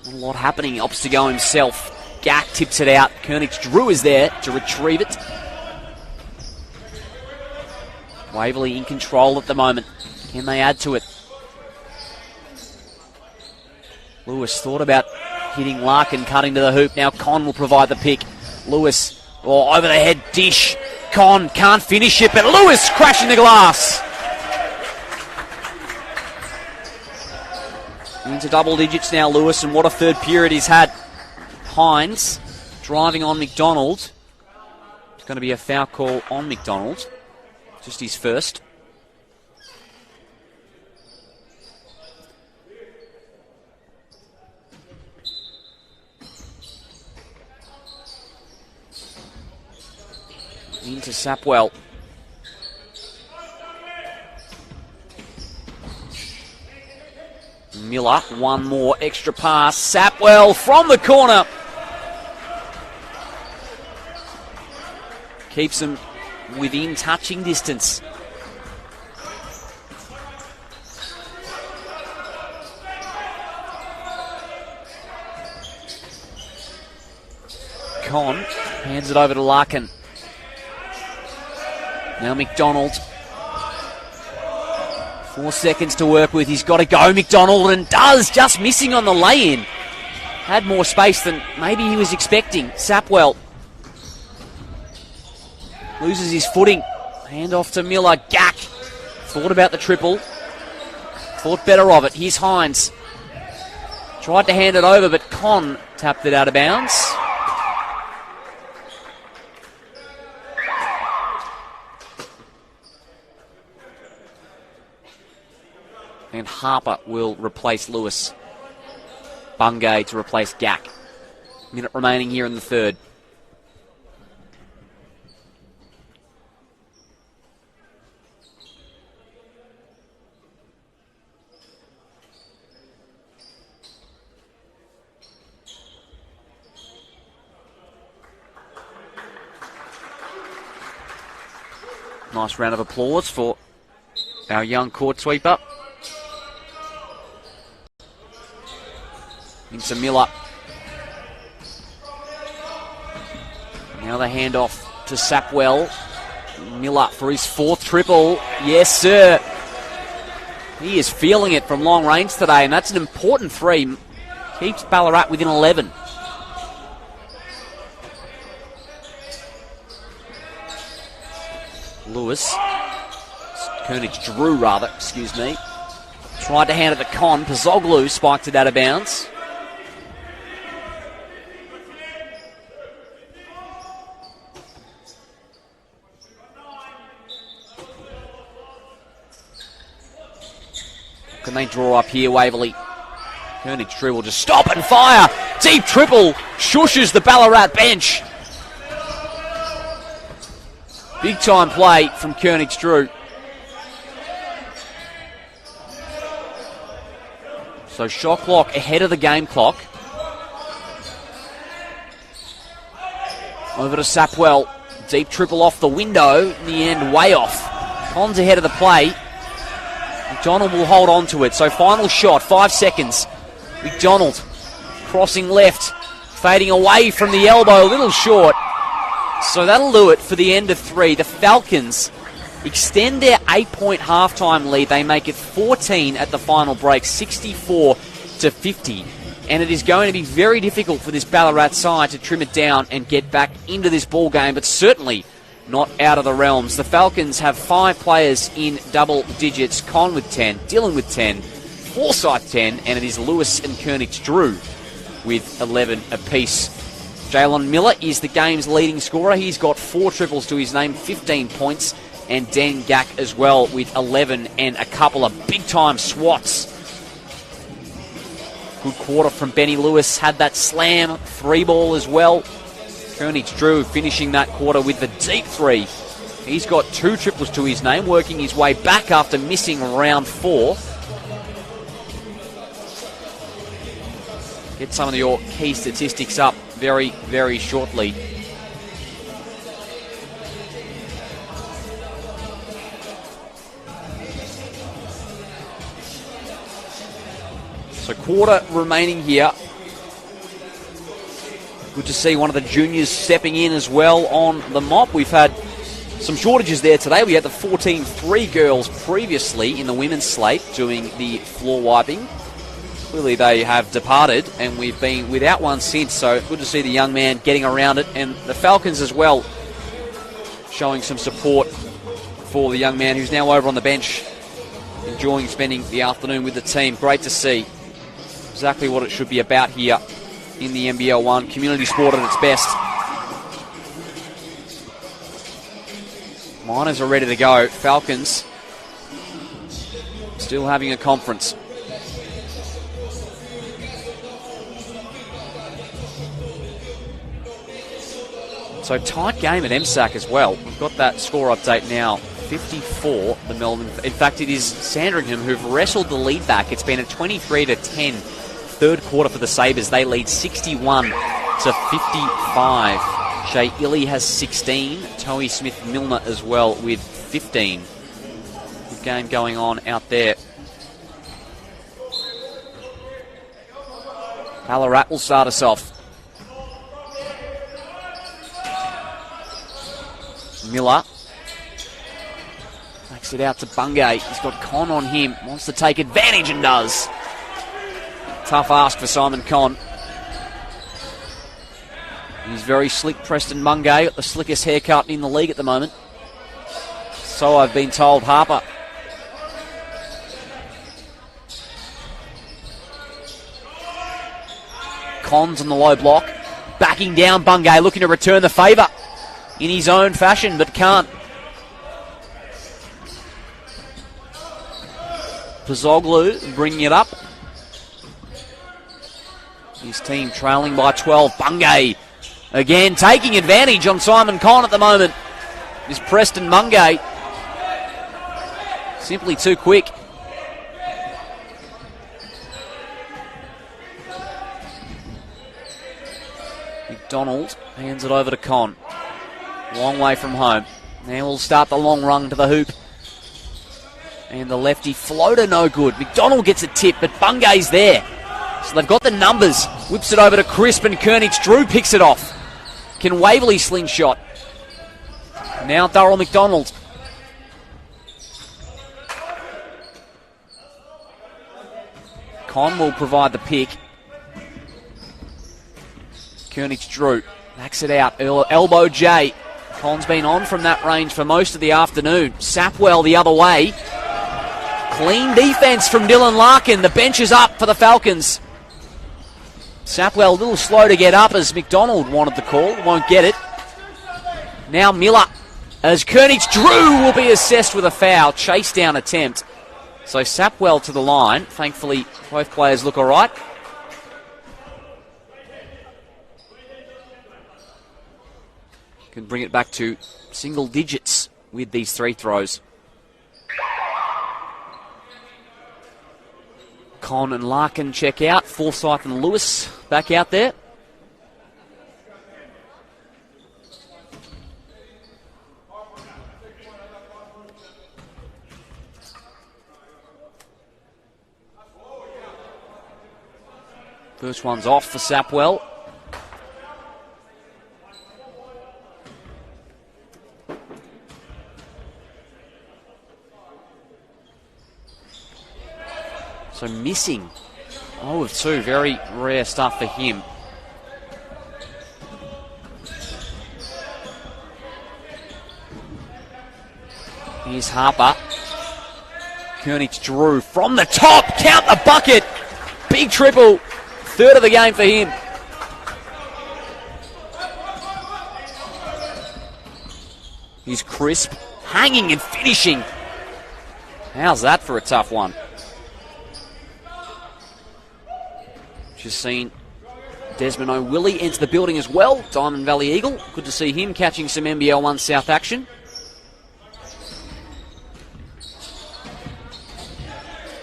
Not a lot happening. He opts to go himself. Gack tips it out. Koenig-Drew is there to retrieve it. Waverley in control at the moment. Can they add to it? Lewis thought about hitting Larkin, cutting to the hoop. Now Con will provide the pick. Lewis, over the head dish. Con can't finish it, but Lewis crashing the glass. Into double digits now, Lewis, and what a third period he's had. Hines driving on McDonald. It's going to be a foul call on McDonald. Just his first. Into Sapwell. Miller, one more extra pass. Sapwell from the corner. Keeps them within touching distance. Con hands it over to Larkin. Now McDonald. 4 seconds to work with. He's got to go, McDonald, and does, just missing on the lay-in. Had more space than maybe he was expecting. Sapwell loses his footing. Hand off to Miller. Gack thought about the triple. Thought better of it. Here's Hines. Tried to hand it over, but Con tapped it out of bounds. And Harper will replace Lewis. Bungay to replace Gack. Minute remaining here in the third. Nice round of applause for our young court sweeper. Into Miller. Now the handoff to Sapwell. Miller for his fourth triple. Yes, sir. He is feeling it from long range today, and that's an important three. Keeps Ballarat within 11. Lewis. Drew, excuse me. Tried to hand it to Con. Pazoglu spiked it out of bounds. Can they draw up here, Waverley? Drew will just stop and fire. Deep triple. Shushes the Ballarat bench. Big time play from Drew. So shot clock ahead of the game clock. Over to Sapwell. Deep triple off the window. In the end, way off. Con's ahead of the play. McDonald will hold on to it. So final shot, 5 seconds. McDonald crossing left. Fading away from the elbow, a little short. So that'll do it for the end of three. The Falcons extend their 8-point halftime lead. They make it 14 at the final break, 64-50. And it is going to be very difficult for this Ballarat side to trim it down and get back into this ball game, but certainly not out of the realms. The Falcons have 5 players in double digits. Con with 10, Dillon with 10, Forsyth 10, and it is Lewis and Drew with 11 apiece. Jalen Miller is the game's leading scorer. He's got 4 triples to his name, 15 points, and Dan Gack as well with 11 and a couple of big-time swats. Good quarter from Benny Lewis. Had that slam 3-ball as well. Drew finishing that quarter with the deep 3. He's got 2 triples to his name, working his way back after missing round 4. Get some of your key statistics up very, very shortly. So quarter remaining here. Good to see one of the juniors stepping in as well on the mop. We've had some shortages there today. We had the 14-3 girls previously in the women's slate doing the floor wiping. Clearly they have departed, and we've been without one since, so good to see the young man getting around it. And the Falcons as well, showing some support for the young man who's now over on the bench, enjoying spending the afternoon with the team. Great to see. Exactly what it should be about here in the NBL 1. Community sport at its best. Miners are ready to go. Falcons still having a conference. So tight game at MSAC as well. We've got that score update now 54, the Melbourne. In fact, it is Sandringham who've wrestled the lead back. It's been a 23-10 third quarter for the Sabres. They lead 61-55. Shea Illy has 16. Towie Smith-Milner as well with 15. Good game going on out there. Ballarat will start us off. Miller backs it out to Bungay. He's got Con on him. Wants to take advantage and does. Tough ask for Simon Con. He's very slick, Preston Bungay. Got the slickest haircut in the league at the moment. So I've been told, Harper. Con's on the low block. Backing down Bungay, looking to return the favour in his own fashion, but can't. Pazoglu bringing it up. His team trailing by 12. Bungay again taking advantage on Simon Con at the moment. Is Preston Bungay. Simply too quick. McDonald hands it over to Con. Long way from home. Now we'll start the long run to the hoop. And the lefty floater no good. McDonald gets a tip, but Bungay's there. So they've got the numbers. Whips it over to Crisp and Kernich. Drew picks it off. Can Waverley slingshot? Now Darryl McDonald. Con will provide the pick. Kernich Drew backs it out. Elbow J. Con's been on from that range for most of the afternoon. Sapwell the other way. Clean defense from Dylan Larkin. The bench is up for the Falcons. Sapwell a little slow to get up as McDonald wanted the call. Won't get it. Now Miller as Kernich Drew will be assessed with a foul. Chase down attempt. So Sapwell to the line. Thankfully, both players look all right. Can bring it back to single digits with these three throws. Con and Larkin check out. Forsyth and Lewis back out there. First one's off for Sapwell. So missing 0 of 2, very rare stuff for him. Here's Harper. Kernich Drew from the top, count the bucket. Big triple, third of the game for him. He's Crisp, hanging and finishing. How's that for a tough one? Just seen Desmond O'Willy enter the building as well. Diamond Valley Eagle. Good to see him catching some NBL 1 South action.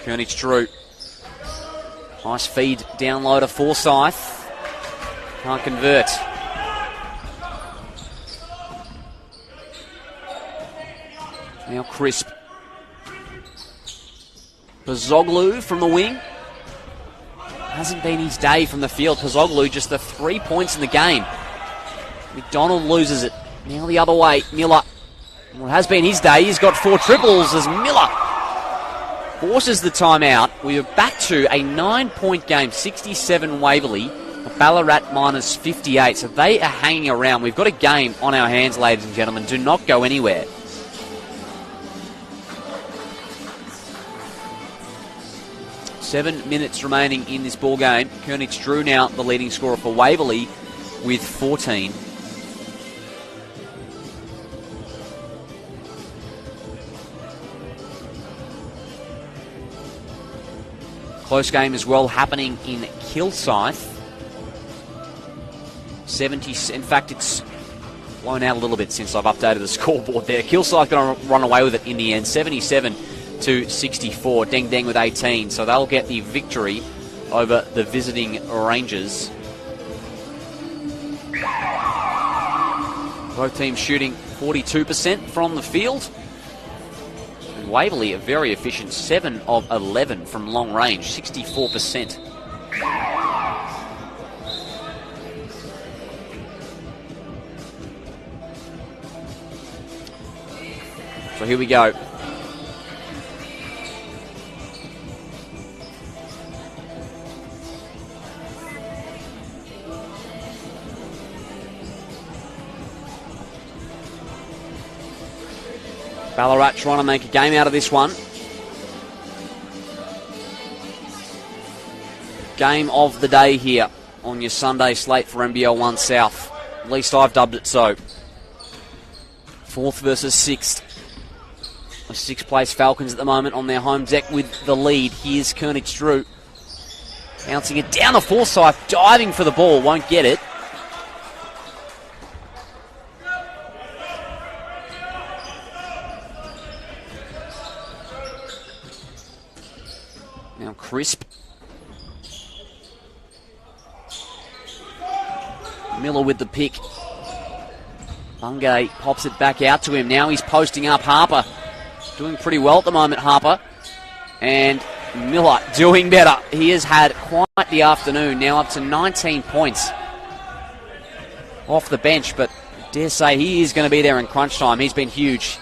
Kernich Drew. Nice feed down low to Forsyth. Can't convert. Now Crisp. Pazoglu from the wing. Hasn't been his day from the field. Pazoglu just the 3 points in the game. McDonald loses it. Now the other way. Miller. Well, it has been his day. He's got 4 triples as Miller forces the timeout. We are back to a 9-point game. 67 Waverley. Ballarat minus 58. So they are hanging around. We've got a game on our hands, ladies and gentlemen. Do not go anywhere. Seven minutes remaining in this ball game. Kernich Drew now the leading scorer for Waverley with 14. Close game as well happening in Kilsyth. 70. In fact, it's blown out a little bit since I've updated the scoreboard there. Kilsyth going to run away with it in the end, 77-64. Deng Deng with 18, so they'll get the victory over the visiting Rangers. Both teams shooting 42% from the field. And Waverley, a very efficient 7 of 11 from long range, 64%. So here we go. Ballarat trying to make a game out of this one. Game of the day here on your Sunday slate for NBL 1 South. At least I've dubbed it so. 4th versus 6th. The 6th place Falcons at the moment on their home deck with the lead. Here's Kernich Drew. Bouncing it down to Forsyth, diving for the ball, won't get it. Now Crisp. Miller with the pick. Bungay pops it back out to him. Now he's posting up Harper. Doing pretty well at the moment, Harper. And Miller doing better. He has had quite the afternoon. Now up to 19 points off the bench, but I dare say he is going to be there in crunch time. He's been huge.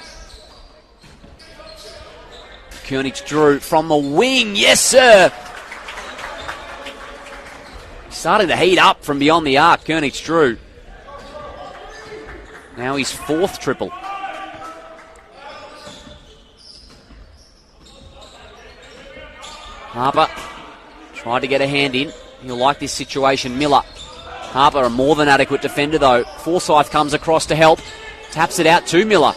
Kernich Drew from the wing. Yes, sir. Starting to heat up from beyond the arc, Kernich Drew. Now he's 4th triple. Harper tried to get a hand in. He'll like this situation. Miller. Harper, a more than adequate defender though. Forsyth comes across to help. Taps it out to Miller.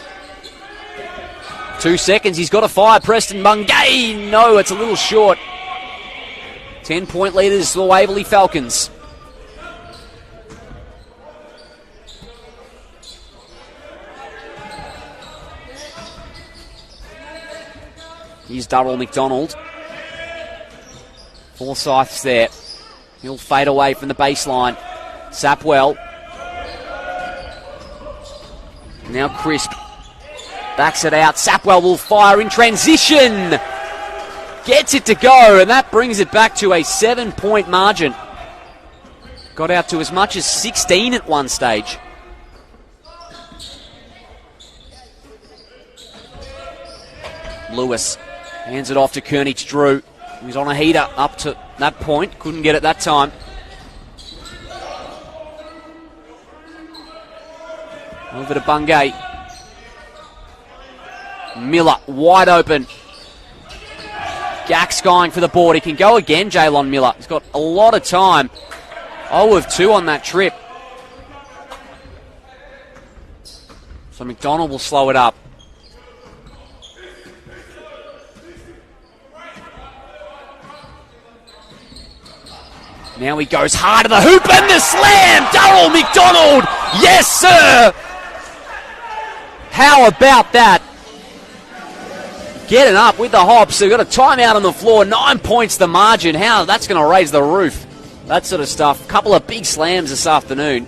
2 seconds. He's got a fire. Preston Bungay. No, it's a little short. 10-point leaders for the Waverley Falcons. Here's Darrell McDonald. Forsyth's there. He'll fade away from the baseline. Sapwell. Now Crisp. Backs it out. Sapwell will fire in transition. Gets it to go, and that brings it back to a 7-point margin. Got out to as much as 16 at one stage. Lewis hands it off to Kernich Drew. He was on a heater up to that point. Couldn't get it that time. Over to Bungay. Miller wide open. Gax going for the board. He can go again, Jaylon Miller. He's got a lot of time. 0 of 2 on that trip. So McDonald will slow it up. Now he goes hard to the hoop and the slam! Darrell McDonald! Yes, sir! How about that? Getting up with the hops. They've got a timeout on the floor. 9 points the margin. How that's going to raise the roof. That sort of stuff. Couple of big slams this afternoon.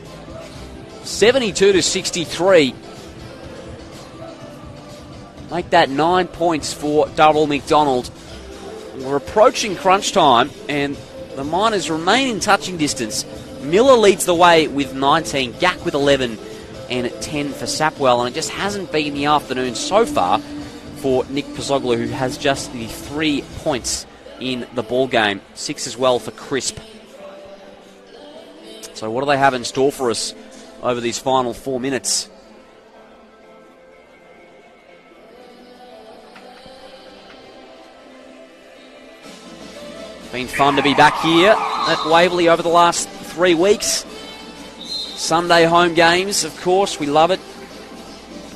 72-63. Make that 9 points for Darrell McDonald. We're approaching crunch time, and the Miners remain in touching distance. Miller leads the way with 19, Gack with 11, and 10 for Sapwell, and it just hasn't been the afternoon so far for Nick Pozzoglu, who has just the 3 points in the ball game. 6 as well for Crisp. So what do they have in store for us over these final 4 minutes? Been fun to be back here at Waverley over the last 3 weeks. Sunday home games, of course, we love it.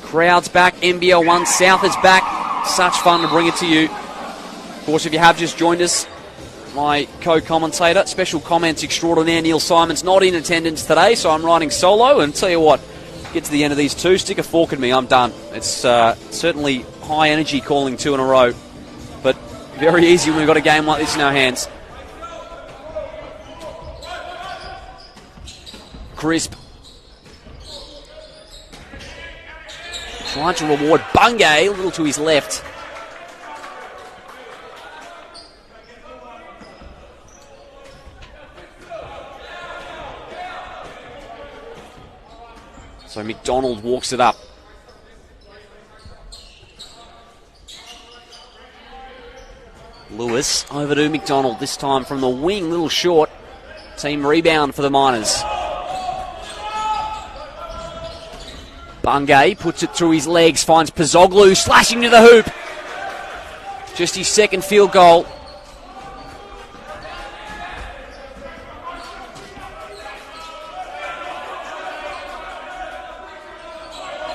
Crowd's back, NBL 1 South is back. Such fun to bring it to you. Of course, if you have just joined us, my co-commentator, special comments extraordinaire Neil Simon's not in attendance today, so I'm riding solo, and tell you what, get to the end of these two, stick a fork in me, I'm done. It's certainly high energy calling 2 in a row, but very easy when we've got a game like this in our hands. Crisp. Trying to reward Bungay, a little to his left. So McDonald walks it up. Lewis over to McDonald, this time from the wing, little short. Team rebound for the Miners. Bungay puts it through his legs, finds Pozzoglu slashing to the hoop. Just his second field goal.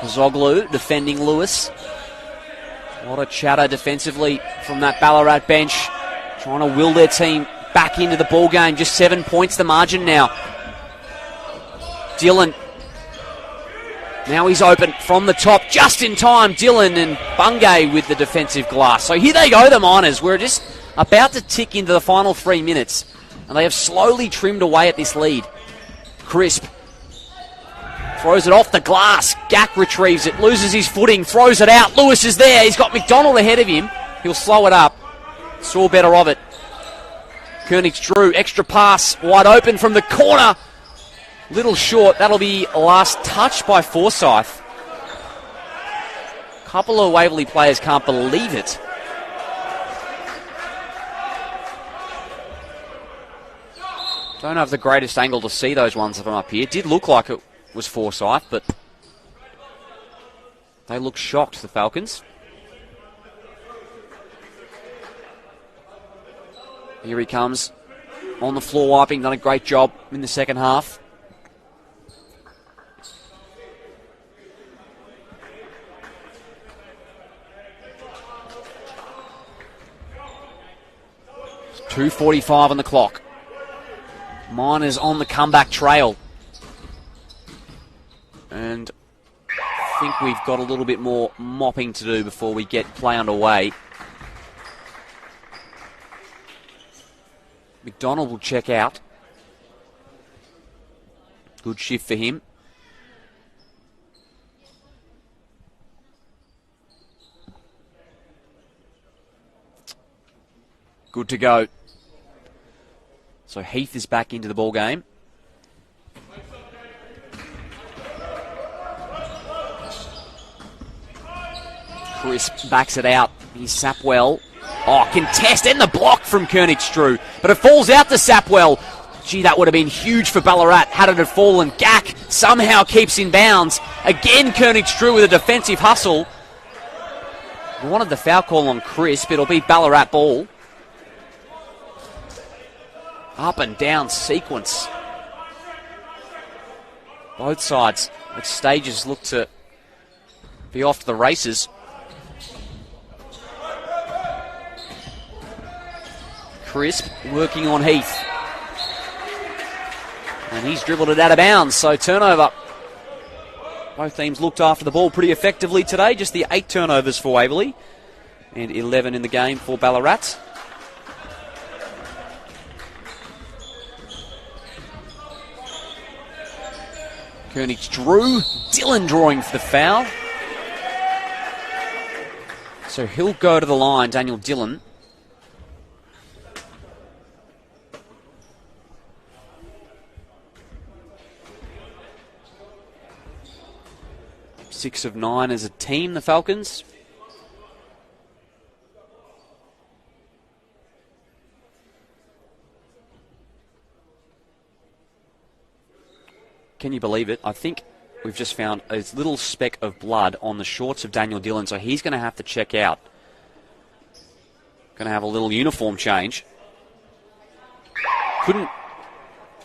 Pozzoglu defending Lewis. A lot of chatter defensively from that Ballarat bench, trying to will their team back into the ball game. Just 7 points the margin now. Dillon. Now he's open from the top, just in time. Dillon and Bungay with the defensive glass. So here they go, the Miners. We're just about to tick into the final 3 minutes, and they have slowly trimmed away at this lead. Crisp throws it off the glass. Gack retrieves it, loses his footing, throws it out. Lewis is there. He's got McDonald ahead of him. He'll slow it up. Saw better of it. Koenigs-Drew, extra pass, wide open from the corner. Little short. That'll be last touch by Forsyth. A couple of Waverley players can't believe it. Don't have the greatest angle to see those ones from up here. It did look like it was Forsyth, but they look shocked, the Falcons. Here he comes on the floor wiping, done a great job in the second half. .245 on the clock. Miners on the comeback trail. And I think we've got a little bit more mopping to do before we get play underway. McDonald will check out. Good shift for him. Good to go. So Heath is back into the ball game. Crisp backs it out. He's Sapwell. Oh, contest and the block from Koenigs-Drew. But it falls out to Sapwell. Gee, that would have been huge for Ballarat had it fallen. Gack somehow keeps in bounds. Again, Koenigs-Drew with a defensive hustle. We wanted the foul call on Crisp. It'll be Ballarat ball. Up and down sequence. Both sides at stages look to be off to the races. Crisp working on Heath. And he's dribbled it out of bounds, so turnover. Both teams looked after the ball pretty effectively today. Just the 8 turnovers for Waverley and 11 in the game for Ballarat. Koenigs-Drew, Dillon drawing for the foul. So he'll go to the line, Daniel Dillon. Six of 9 as a team, the Falcons. Can you believe it? I think we've just found a little speck of blood on the shorts of Daniel Dillon, so he's going to have to check out. Going to have a little uniform change. Couldn't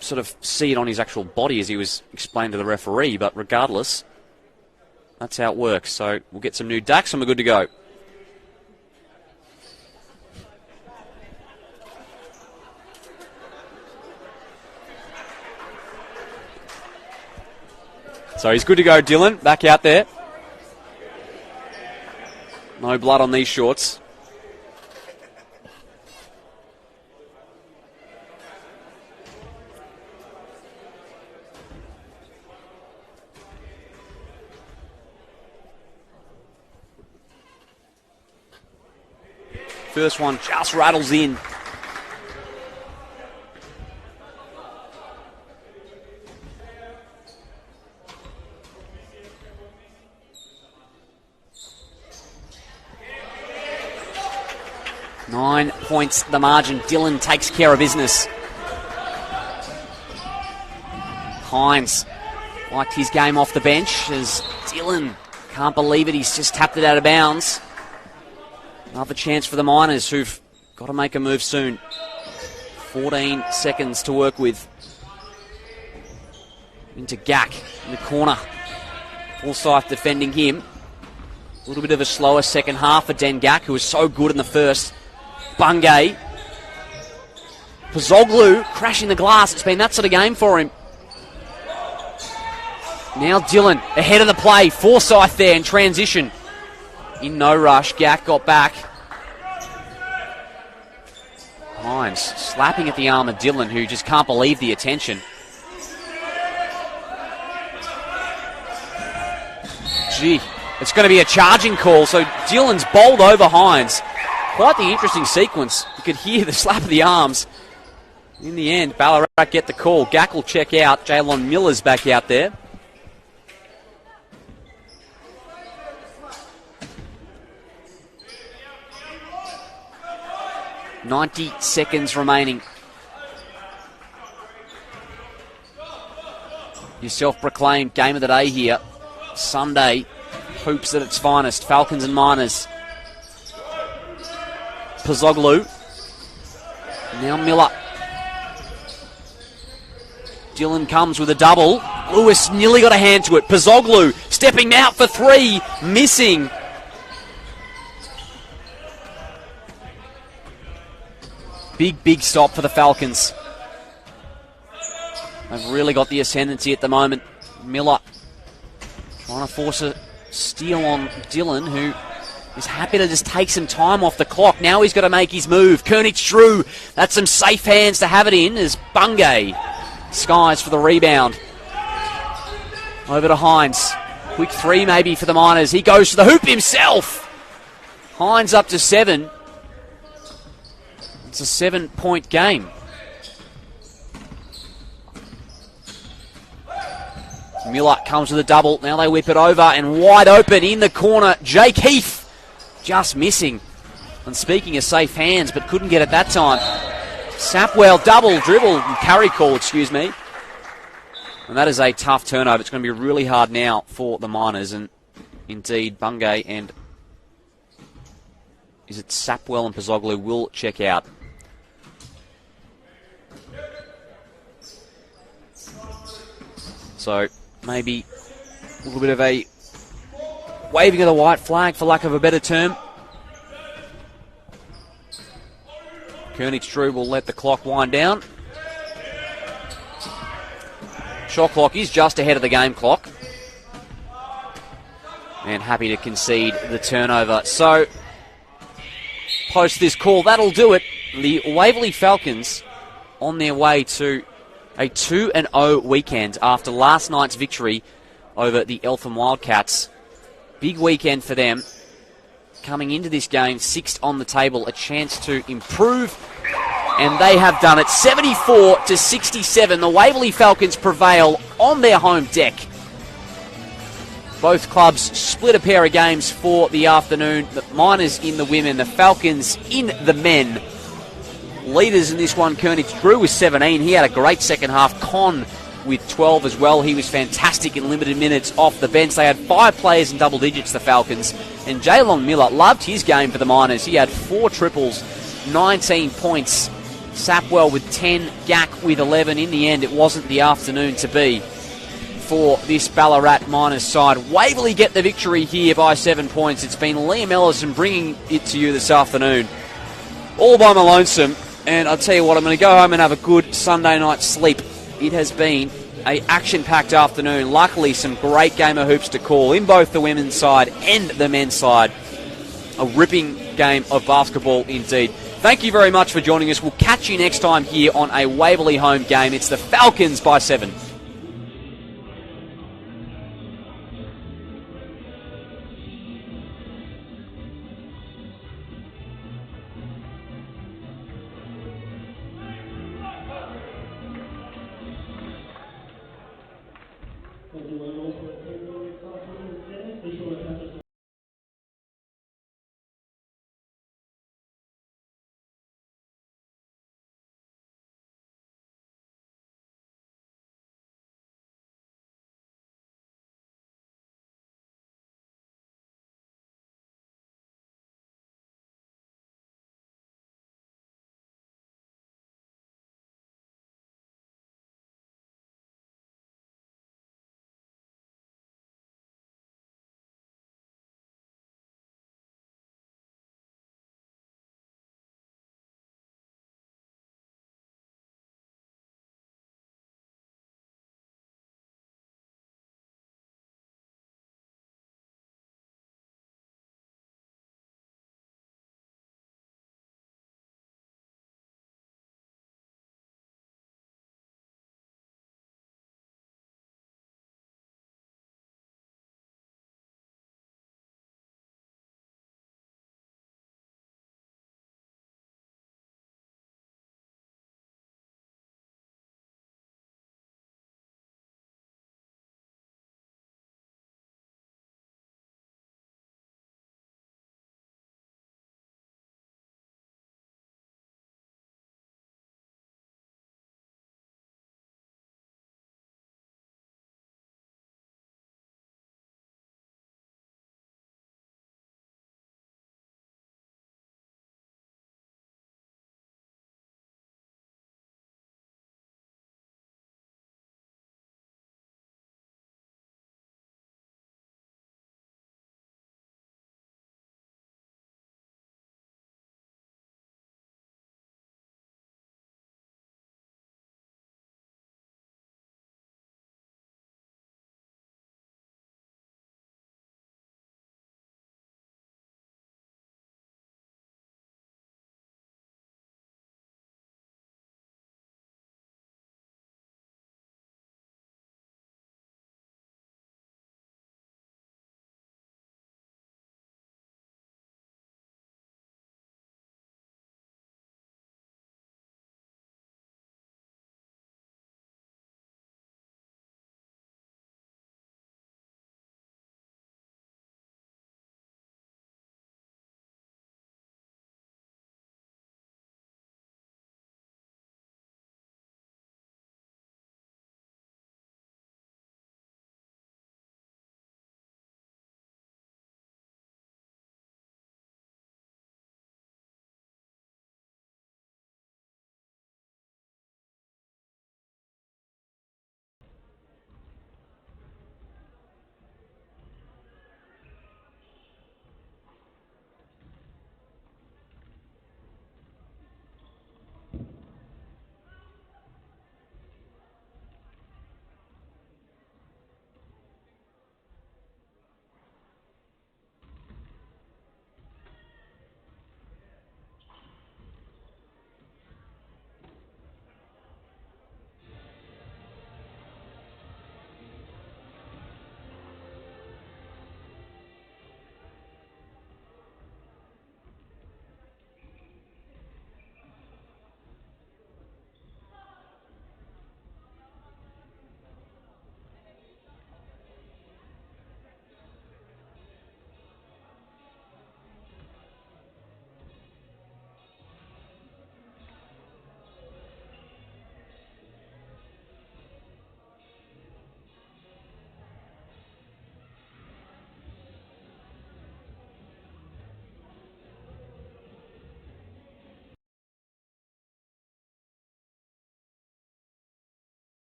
sort of see it on his actual body as he was explained to the referee, but regardless, that's how it works. So we'll get some new ducks and we're good to go. So he's good to go, Dylan. Back out there. No blood on these shorts. First one just rattles in. Nine points the margin. Dylan takes care of business. Hines liked his game off the bench as Dylan can't believe it. He's just tapped it out of bounds. Another chance for the Miners, who've got to make a move soon. 14 seconds to work with. Into Gack in the corner. Forsyth defending him. A little bit of a slower second half for Den Gack, who was so good in the first. Bungay. Pozoglu crashing the glass. It's been that sort of game for him. Now Dylan ahead of the play. Forsyth there in transition. In no rush, Gack got back. Hines slapping at the arm of Dylan, who just can't believe the attention. Gee, it's going to be a charging call, so Dylan's bowled over Hines. Quite the interesting sequence. You could hear the slap of the arms. In the end, Ballarat get the call. Gack will check out. Jaylon Miller's back out there. 90 seconds remaining. Your self-proclaimed game of the day here. Sunday, hoops at its finest. Falcons and Miners. Pozoglu. Now Miller. Dylan comes with a double. Lewis nearly got a hand to it. Pozoglu stepping out for three. Missing. Big stop for the Falcons. They've really got the ascendancy at the moment. Miller trying to force a steal on Dylan, who is happy to just take some time off the clock. Now he's got to make his move. Kernick-Drew, that's some safe hands to have it in as Bungay skies for the rebound. Over to Hines. Quick three maybe for the Miners. He goes to the hoop himself. Hines up to 7. It's a 7-point game. Miller comes with a double. Now they whip it over and wide open in the corner. Jake Heath just missing. And speaking of safe hands, but couldn't get it that time. Sapwell carry call, excuse me. And that is a tough turnover. It's going to be really hard now for the Miners. And indeed, Bungay and is it Sapwell and Pozoglu will check out. So maybe a little bit of a waving of the white flag, for lack of a better term. Kernick-Drew will let the clock wind down. Shot clock is just ahead of the game clock. And happy to concede the turnover. So, post this call, that'll do it. The Waverley Falcons on their way to a 2-0 weekend after last night's victory over the Eltham Wildcats. Big weekend for them. Coming into this game, 6th on the table, a chance to improve, and they have done it. 74-67. The Waverley Falcons prevail on their home deck. Both clubs split a pair of games for the afternoon. The Miners in the women, the Falcons in the men. Leaders in this one, Kernick-Drew with 17. He had a great second half. Con with 12 as well. He was fantastic in limited minutes off the bench. They had 5 players in double digits, the Falcons. And Jaylon Miller loved his game for the Miners. He had 4 triples, 19 points. Sapwell with 10, Gack with 11. In the end, it wasn't the afternoon to be for this Ballarat Miners side. Waverley get the victory here by 7 points. It's been Liam Ellison bringing it to you this afternoon. All by my lonesome. And I'll tell you what, I'm going to go home and have a good Sunday night sleep. It has been a action-packed afternoon. Luckily, some great game of hoops to call in both the women's side and the men's side. A ripping game of basketball indeed. Thank you very much for joining us. We'll catch you next time here on a Waverley home game. It's the Falcons by 7.